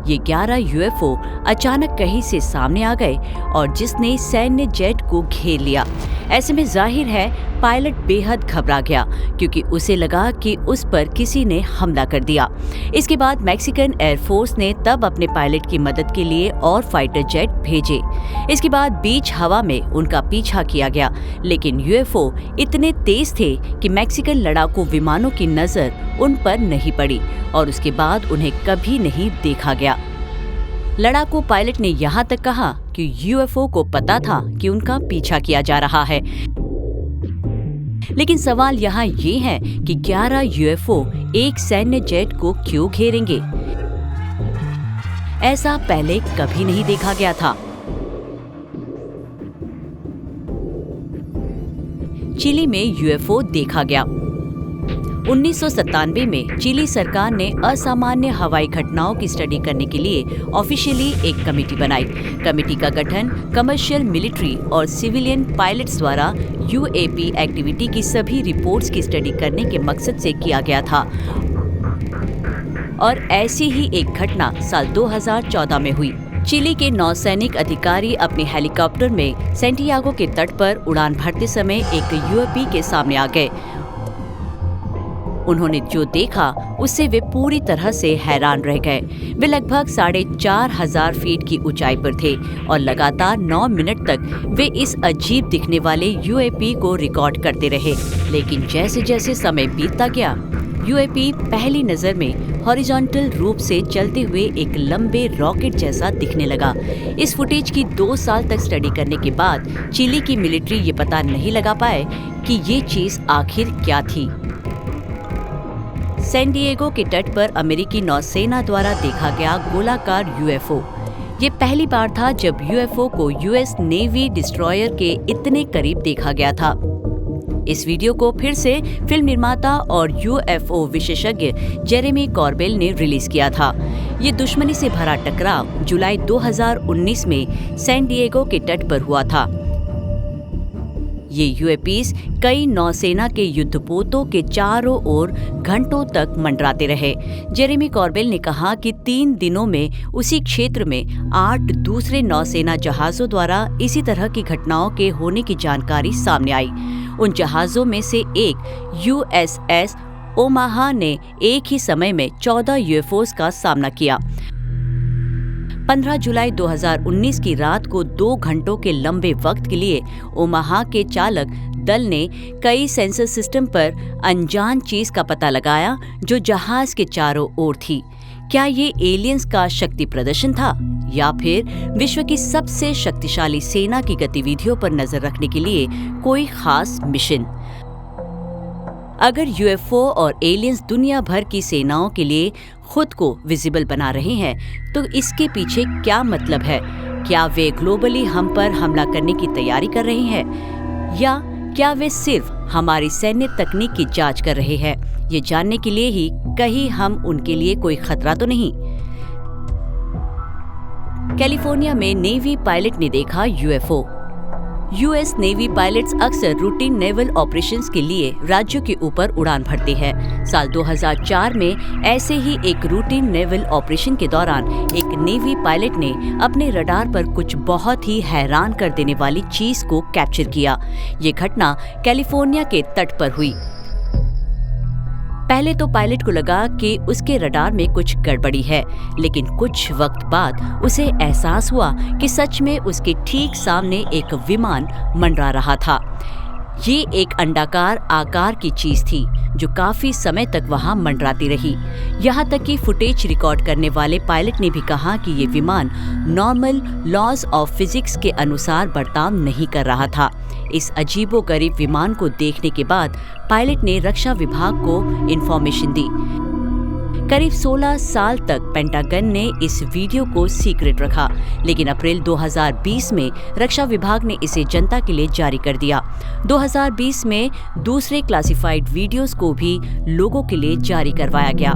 ये 11 यूएफओ अचानक कहीं से सामने आ गए और जिसने सैन्य जेट को घेर लिया। ऐसे में जाहिर है पायलट बेहद घबरा गया, क्योंकि उसे लगा कि उस पर किसी ने हमला कर दिया। इसके बाद मैक्सिकन एयरफोर्स ने तब अपने पायलट की मदद के लिए और फाइटर जेट भेजे। इसके बाद बीच हवा में उनका पीछा किया गया, लेकिन यूएफओ इतने तेज थे कि मैक्सिकन लड़ाकू विमानों की नजर उन पर नहीं पड़ी और उसके बाद उन्हें कभी नहीं देखा गया। लड़ाकू पायलट ने यहाँ तक कहा कि यूएफओ को पता था कि उनका पीछा किया जा रहा है। लेकिन सवाल यहाँ ये है कि 11 यूएफओ एक सैन्य जेट को क्यों घेरेंगे? ऐसा पहले कभी नहीं देखा गया था। चिली में यूएफओ देखा गया। 1997 में चिली सरकार ने असामान्य हवाई घटनाओं की स्टडी करने के लिए ऑफिशियली एक कमेटी बनाई। कमेटी का गठन कमर्शियल, मिलिट्री और सिविलियन पायलट्स द्वारा यूएपी एक्टिविटी की सभी रिपोर्ट्स की स्टडी करने के मकसद से किया गया था। और ऐसी ही एक घटना साल 2014 में हुई। चिली के नौसैनिक अधिकारी अपने हेलीकॉप्टर में सैंटियागो के तट पर उड़ान भरते समय एक यूएपी के सामने आ गए। उन्होंने जो देखा उससे वे पूरी तरह से हैरान रह गए। वे लगभग 4,500 फीट की ऊंचाई पर थे और लगातार 9 मिनट तक वे इस अजीब दिखने वाले यूएपी को रिकॉर्ड करते रहे। लेकिन जैसे जैसे समय बीतता गया, यूएपी पहली नजर में हॉरिजॉन्टल रूप से चलते हुए एक लंबे रॉकेट जैसा दिखने लगा। इस फुटेज की 2 साल तक स्टडी करने के बाद चिली की मिलिट्री ये पता नहीं लगा पाए कि ये चीज आखिर क्या थी। सैन डिएगो के तट पर अमेरिकी नौसेना द्वारा देखा गया गोलाकार यूएफओ। ये पहली बार था जब यूएफओ को यूएस नेवी डिस्ट्रॉयर के इतने करीब देखा गया था। इस वीडियो को फिर से फिल्म निर्माता और यूएफओ विशेषज्ञ जेरेमी कॉर्बेल ने रिलीज किया था। ये दुश्मनी से भरा टकराव जुलाई 2019 में सैन डिएगो के तट पर हुआ था। ये यूएपीज कई नौसेना के युद्धपोतों के चारों ओर घंटों तक मंडराते रहे। जेरेमी कॉर्बेल ने कहा कि 3 दिनों में उसी क्षेत्र में 8 दूसरे नौसेना जहाजों द्वारा इसी तरह की घटनाओं के होने की जानकारी सामने आई। उन जहाजों में से एक USS ओमाहा ने एक ही समय में 14 यूएफओस का सामना किया। 15 जुलाई 2019 की रात को 2 घंटों के लंबे वक्त के लिए ओमाहा के चालक दल ने कई सेंसर सिस्टम पर अनजान चीज का पता लगाया जो जहाज के चारों ओर थी। क्या ये एलियंस का शक्ति प्रदर्शन था या फिर विश्व की सबसे शक्तिशाली सेना की गतिविधियों पर नजर रखने के लिए कोई खास मिशन? अगर यूएफओ और एलियंस दुनिया भर की सेनाओं के लिए खुद को विजिबल बना रहे हैं तो इसके पीछे क्या मतलब है? क्या वे ग्लोबली हम पर हमला करने की तैयारी कर रहे हैं या क्या वे सिर्फ हमारी सैन्य तकनीक की जांच कर रहे हैं? ये जानने के लिए ही कहीं हम उनके लिए कोई खतरा तो नहीं। कैलिफोर्निया में नेवी पायलट ने देखा यूएफओ। यूएस नेवी पायलट्स अक्सर रूटीन नेवल ऑपरेशंस के लिए राज्यों के ऊपर उड़ान भरते हैं। साल 2004 में ऐसे ही एक रूटीन नेवल ऑपरेशन के दौरान एक नेवी पायलट ने अपने रडार पर कुछ बहुत ही हैरान कर देने वाली चीज को कैप्चर किया। ये घटना कैलिफोर्निया के तट पर हुई। पहले तो पायलट को लगा कि उसके रडार में कुछ गड़बड़ी है, लेकिन कुछ वक्त बाद उसे एहसास हुआ कि सच में उसके ठीक सामने एक विमान मंडरा रहा था। ये एक अंडाकार आकार की चीज थी जो काफी समय तक वहां मंडराती रही। यहाँ तक कि फुटेज रिकॉर्ड करने वाले पायलट ने भी कहा कि ये विमान नॉर्मल लॉज ऑफ फिजिक्स के अनुसार बर्ताव नहीं कर रहा था। इस अजीबोगरीब विमान को देखने के बाद पायलट ने रक्षा विभाग को इन्फॉर्मेशन दी। करीब 16 साल तक पेंटागन ने इस वीडियो को सीक्रेट रखा, लेकिन अप्रैल 2020 में रक्षा विभाग ने इसे जनता के लिए जारी कर दिया। 2020 में दूसरे क्लासिफाइड वीडियोस को भी लोगों के लिए जारी करवाया गया।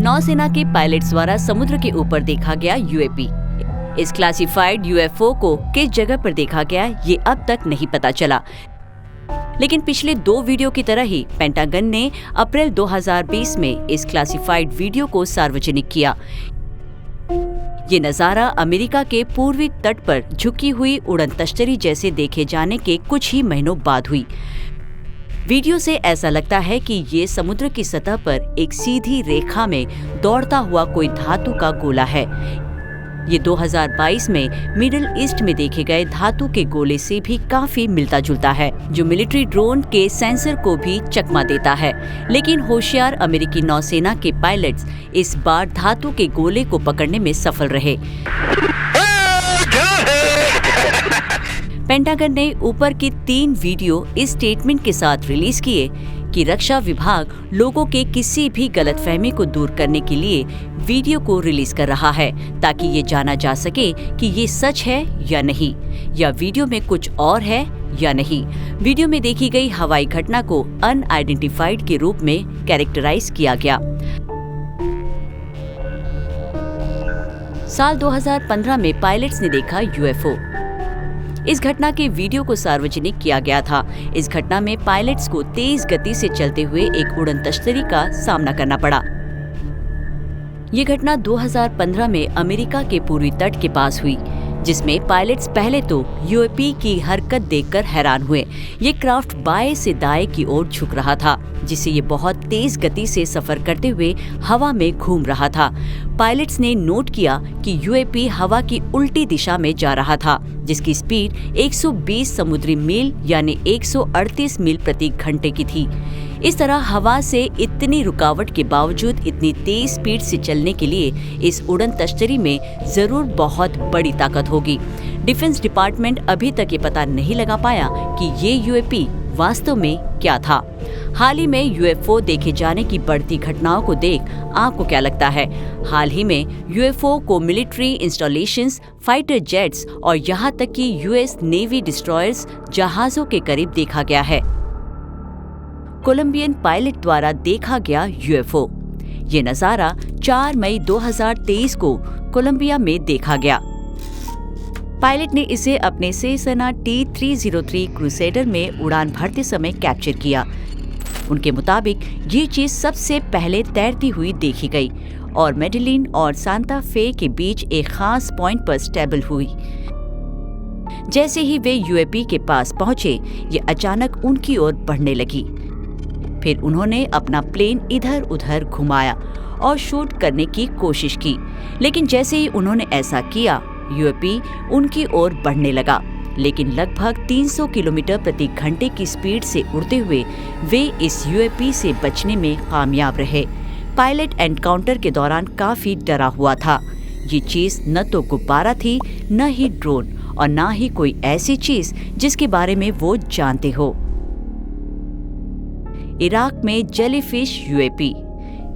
नौसेना के पायलट्स द्वारा समुद्र के ऊपर देखा गया यूएपी। इस क्लासिफाइड यूएफओ को किस जगह पर देखा गया ये अब तक नहीं पता चला, लेकिन पिछले 2 वीडियो की तरह ही पेंटागन ने अप्रैल 2020 में इस क्लासिफाइड वीडियो को सार्वजनिक किया। ये नजारा अमेरिका के पूर्वी तट पर झुकी हुई उड़न तश्तरी जैसे देखे जाने के कुछ ही महीनों बाद हुई। वीडियो से ऐसा लगता है कि ये समुद्र की सतह पर एक सीधी रेखा में दौड़ता हुआ कोई धातु का गोला है। ये 2022 में मिडिल ईस्ट में देखे गए धातु के गोले से भी काफी मिलता जुलता है, जो मिलिट्री ड्रोन के सेंसर को भी चकमा देता है। लेकिन होशियार अमेरिकी नौसेना के पायलट्स इस बार धातु के गोले को पकड़ने में सफल रहे। पेंटागन ने ऊपर की 3 वीडियो इस स्टेटमेंट के साथ रिलीज किए कि रक्षा विभाग लोगों के किसी भी गलतफहमी को दूर करने के लिए वीडियो को रिलीज कर रहा है, ताकि ये जाना जा सके कि ये सच है या नहीं, या वीडियो में कुछ और है या नहीं। वीडियो में देखी गई हवाई घटना को अनआइडेंटिफाइड के रूप में कैरेक्टराइज किया गया। साल 2015 में पायलट्स ने देखा यूएफओ। इस घटना के वीडियो को सार्वजनिक किया गया था। इस घटना में पायलट्स को तेज गति से चलते हुए एक उड़न तश्तरी का सामना करना पड़ा। ये घटना 2015 में अमेरिका के पूर्वी तट के पास हुई, जिसमें पायलट्स पहले तो यूएपी की हरकत देखकर हैरान हुए। ये क्राफ्ट बाएं से दाएं की ओर झुक रहा था, जिससे ये बहुत तेज गति से सफर करते हुए हवा में घूम रहा था। पायलट्स ने नोट किया कि यूएपी हवा की उल्टी दिशा में जा रहा था, जिसकी स्पीड 120 समुद्री मील यानी 138 मील प्रति घंटे की थी। इस तरह हवा से इतनी रुकावट के बावजूद इतनी तेज स्पीड से चलने के लिए इस उड़न तश्तरी में जरूर बहुत बड़ी ताकत होगी। डिफेंस डिपार्टमेंट अभी तक ये पता नहीं लगा पाया कि ये यूएपी वास्तव में क्या था। हाल ही में यूएफओ देखे जाने की बढ़ती घटनाओं को देख आपको क्या लगता है? हाल ही में यूएफओ को मिलिट्री इंस्टॉलेशंस, फाइटर जेट्स और यहाँ तक कि यूएस नेवी डिस्ट्रॉयर्स जहाजों के करीब देखा गया है। कोलंबियन पायलट द्वारा देखा गया यूएफओ। ये नजारा 4 मई 2023 को कोलंबिया में देखा गया। पायलट ने इसे अपने सेसना T-303 क्रूसेडर में उड़ान भरते समय कैप्चर किया। उनके मुताबिक ये चीज सबसे पहले तैरती हुई देखी गई और मेडेलिन और सांता फे के बीच एक खास पॉइंट पर स्टेबल हुई। जैसे ही वे यूएपी के पास पहुंचे, ये अचानक उनकी ओर बढ़ने लगी। फिर उन्होंने अपना प्लेन इधर उधर घुमाया और शूट करने की कोशिश की, लेकिन जैसे ही उन्होंने ऐसा किया, यूएपी उनकी ओर बढ़ने लगा। लेकिन लगभग 300 किलोमीटर प्रति घंटे की स्पीड से उड़ते हुए वे इस यूएपी से बचने में कामयाब रहे। पायलट एनकाउंटर के दौरान काफी डरा हुआ था। ये चीज न तो गुब्बारा थी, न ही ड्रोन, और न ही कोई ऐसी चीज जिसके बारे में वो जानते हो। इराक में जेलीफिश यूएपी।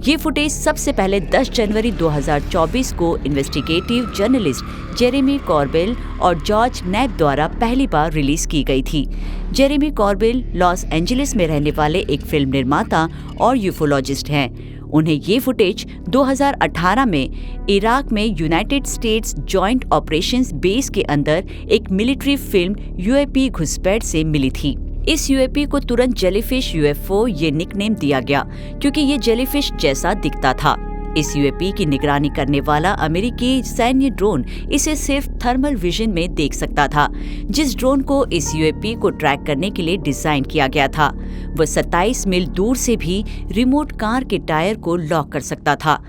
ये फुटेज सबसे पहले 10 जनवरी 2024 को इन्वेस्टिगेटिव जर्नलिस्ट जेरेमी कॉर्बेल और जॉर्ज नैप द्वारा पहली बार रिलीज की गई थी। जेरेमी कॉर्बेल लॉस एंजलिस में रहने वाले एक फिल्म निर्माता और यूफोलॉजिस्ट हैं। उन्हें ये फुटेज 2018 में इराक में United states joint operations base के अंदर एक मिलिट्री फिल्म यूएपी घुसपैठ से मिली थी। इस यूएपी को तुरंत जेलीफिश यूएफओ ये निकनेम दिया गया क्योंकि ये जेलीफिश जैसा दिखता था। इस यूएपी की निगरानी करने वाला अमेरिकी सैन्य ड्रोन इसे सिर्फ थर्मल विजन में देख सकता था। जिस ड्रोन को इस यूएपी को ट्रैक करने के लिए डिजाइन किया गया था, वह 27 मील दूर से भी रिमोट कार के टायर को लॉक कर सकता था।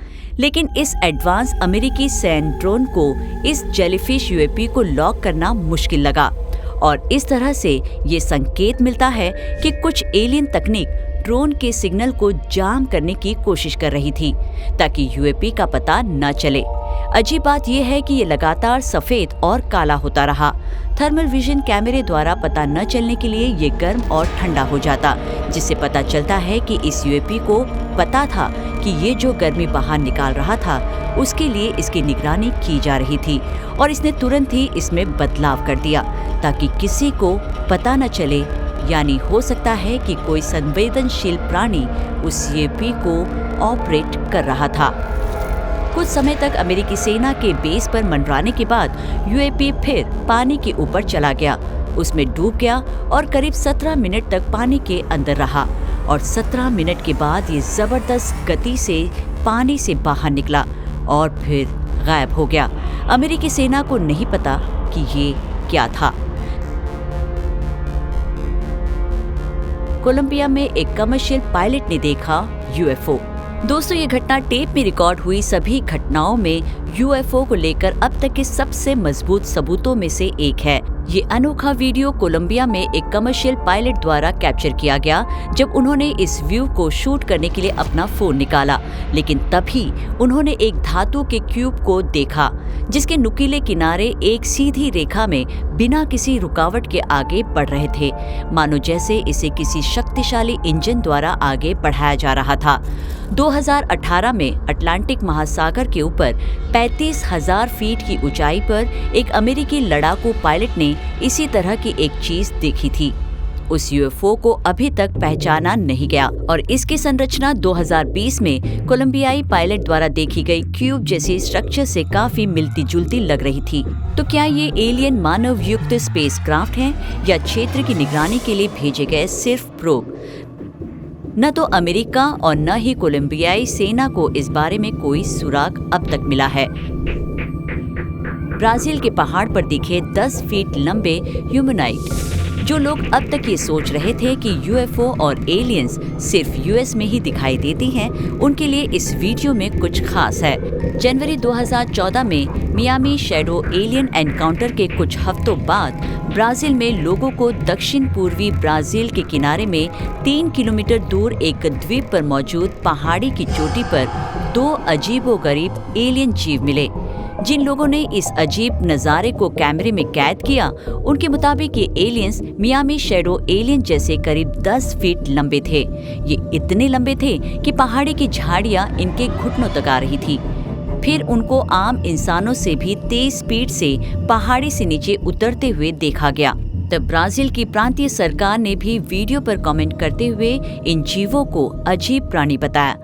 लेकिन इस एडवांस अमेरिकी सैन्य ड्रोन को इस जेलीफिश यूएपी को लॉक करना मुश्किल लगा, और इस तरह से ये संकेत मिलता है कि कुछ एलियन तकनीक ड्रोन के सिग्नल को जाम करने की कोशिश कर रही थी ताकि यूएपी का पता न चले। अजीब बात यह है कि ये लगातार सफेद और काला होता रहा। थर्मल विजन कैमरे द्वारा पता न चलने के लिए ये गर्म और ठंडा हो जाता, जिससे पता चलता है कि इस यूएपी को पता था कि ये जो गर्मी बाहर निकाल रहा था उसके लिए इसकी निगरानी की जा रही थी, और इसने तुरंत ही इसमें बदलाव कर दिया ताकि किसी को पता न चले। यानी हो सकता है कि कोई संवेदनशील प्राणी उस यूएपी को ऑपरेट कर रहा था। कुछ समय तक अमेरिकी सेना के बेस पर मंडराने के बाद यूएपी फिर पानी के ऊपर चला गया, उसमें डूब गया और करीब 17 मिनट तक पानी के अंदर रहा, और 17 मिनट के बाद ये जबरदस्त गति से पानी से बाहर निकला और फिर गायब हो गया। अमेरिकी सेना को नहीं पता कि ये क्या था। कोलंबिया में एक कमर्शियल पायलट ने देखा यूएफओ। दोस्तों, ये घटना टेप में रिकॉर्ड हुई सभी घटनाओं में यूएफओ को लेकर अब तक के सबसे मजबूत सबूतों में से एक है। ये अनोखा वीडियो कोलंबिया में एक कमर्शियल पायलट द्वारा कैप्चर किया गया जब उन्होंने इस व्यू को शूट करने के लिए अपना फोन निकाला, लेकिन तभी उन्होंने एक धातु के क्यूब को देखा जिसके नुकीले किनारे एक सीधी रेखा में बिना किसी रुकावट के आगे बढ़ रहे थे, मानो जैसे इसे किसी शक्तिशाली इंजन द्वारा आगे बढ़ाया जा रहा था। 2018 में अटलांटिक महासागर के ऊपर 35,000 फीट की ऊंचाई पर एक अमेरिकी लड़ाकू पायलट ने इसी तरह की एक चीज देखी थी। उस यूएफओ को अभी तक पहचाना नहीं गया और इसकी संरचना 2020 में कोलंबियाई पायलट द्वारा देखी गई क्यूब जैसी स्ट्रक्चर से काफी मिलती जुलती लग रही थी। तो क्या ये एलियन मानव युक्त स्पेसक्राफ्ट हैं या क्षेत्र की निगरानी के लिए भेजे गए सिर्फ प्रोब? न तो अमेरिका और न ही कोलंबियाई सेना को इस बारे में कोई सुराग अब तक मिला है। ब्राजील के पहाड़ पर दिखे 10 फीट लंबे ह्यूमनॉइड। जो लोग अब तक ये सोच रहे थे कि यूएफओ और एलियंस सिर्फ यूएस में ही दिखाई देती हैं, उनके लिए इस वीडियो में कुछ खास है। जनवरी 2014 में मियामी शैडो एलियन एनकाउंटर के कुछ हफ्तों बाद ब्राजील में लोगों को दक्षिण पूर्वी ब्राजील के किनारे में 3 किलोमीटर दूर एक द्वीप पर मौजूद पहाड़ी की चोटी पर 2 अजीबोगरीब एलियन जीव मिले। जिन लोगों ने इस अजीब नज़ारे को कैमरे में कैद किया, उनके मुताबिक ये एलियंस मियामी शैडो एलियन जैसे करीब 10 फीट लंबे थे। ये इतने लंबे थे कि पहाड़ी की झाड़ियां इनके घुटनों तक आ रही थी। फिर उनको आम इंसानों से भी तेज स्पीड से पहाड़ी से नीचे उतरते हुए देखा गया। तब ब्राजील की प्रांतीय सरकार ने भी वीडियो पर कमेंट करते हुए इन जीवों को अजीब प्राणी बताया।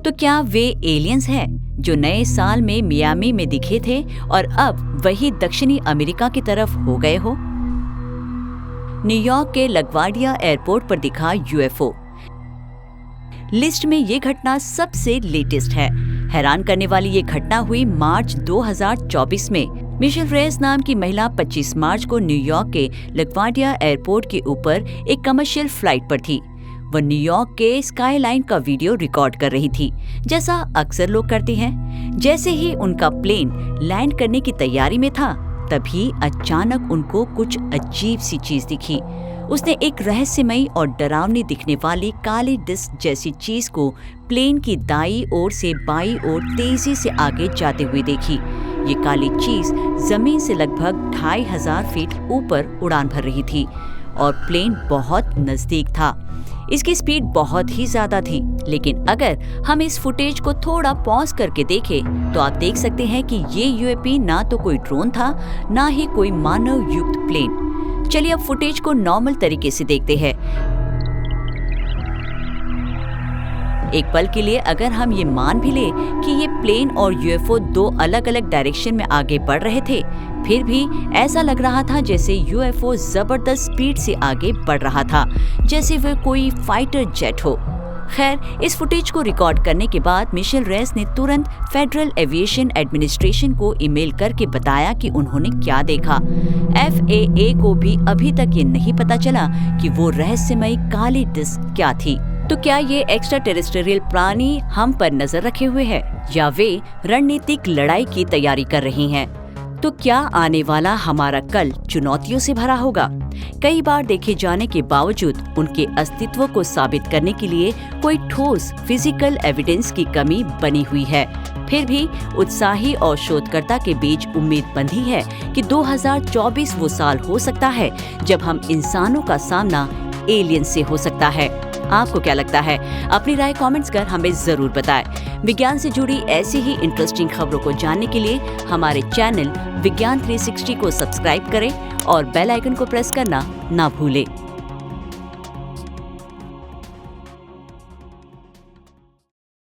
तो क्या वे एलियंस हैं जो नए साल में मियामी में दिखे थे और अब वही दक्षिणी अमेरिका की तरफ हो गए हो? न्यूयॉर्क के लगवार्डिया एयरपोर्ट पर दिखा यूएफओ। लिस्ट में ये घटना सबसे लेटेस्ट है। हैरान करने वाली ये घटना हुई मार्च 2024 में। मिशेल रेस नाम की महिला 25 मार्च को न्यूयॉर्क के लगवार्डिया एयरपोर्ट के ऊपर एक कमर्शियल फ्लाइट पर थी। वह न्यूयॉर्क के स्काईलाइन का वीडियो रिकॉर्ड कर रही थी, जैसा अक्सर लोग करते हैं। जैसे ही उनका प्लेन लैंड करने की तैयारी में था, तभी अचानक उनको कुछ अजीब सी चीज दिखी। उसने एक रहस्यमयी और डरावनी दिखने वाली काली डिस्क जैसी चीज को प्लेन की दाईं ओर से बाईं ओर तेजी से आगे जाते हुए देखी। ये काली चीज जमीन से लगभग 2500 फीट ऊपर उड़ान भर रही थी और प्लेन बहुत नजदीक था। इसकी स्पीड बहुत ही ज्यादा थी, लेकिन अगर हम इस फुटेज को थोड़ा पॉज करके देखें तो आप देख सकते हैं कि ये यूएपी ना तो कोई ड्रोन था, ना ही कोई मानव युक्त प्लेन। चलिए अब फुटेज को नॉर्मल तरीके से देखते हैं। एक पल के लिए अगर हम ये मान भी ले कि ये प्लेन और यूएफओ दो अलग अलग डायरेक्शन में आगे बढ़ रहे थे, फिर भी ऐसा लग रहा था जैसे यूएफओ जबरदस्त स्पीड से आगे बढ़ रहा था, जैसे वह कोई फाइटर जेट हो। खैर, इस फुटेज को रिकॉर्ड करने के बाद मिशेल रेस ने तुरंत फेडरल एविएशन एडमिनिस्ट्रेशन को ईमेल करके बताया कि उन्होंने क्या देखा। FAA को भी अभी तक ये नहीं पता चला कि वो रहस्यमयी काली डिस्क क्या थी। तो क्या ये एक्स्ट्रा टेरेस्ट्रियल प्राणी हम पर नजर रखे हुए हैं या वे रणनीतिक लड़ाई की तैयारी कर रही हैं? तो क्या आने वाला हमारा कल चुनौतियों से भरा होगा? कई बार देखे जाने के बावजूद उनके अस्तित्व को साबित करने के लिए कोई ठोस फिजिकल एविडेंस की कमी बनी हुई है। फिर भी उत्साही और शोधकर्ता के बीच उम्मीद बंधी है कि 2024 वो साल हो सकता है जब हम इंसानों का सामना एलियन से हो सकता है। आपको क्या लगता है? अपनी राय कमेंट्स कर हमें जरूर बताएं। विज्ञान से जुड़ी ऐसी ही इंटरेस्टिंग खबरों को जानने के लिए हमारे चैनल विज्ञान 360 को सब्सक्राइब करें और बेल आइकन को प्रेस करना ना भूलें।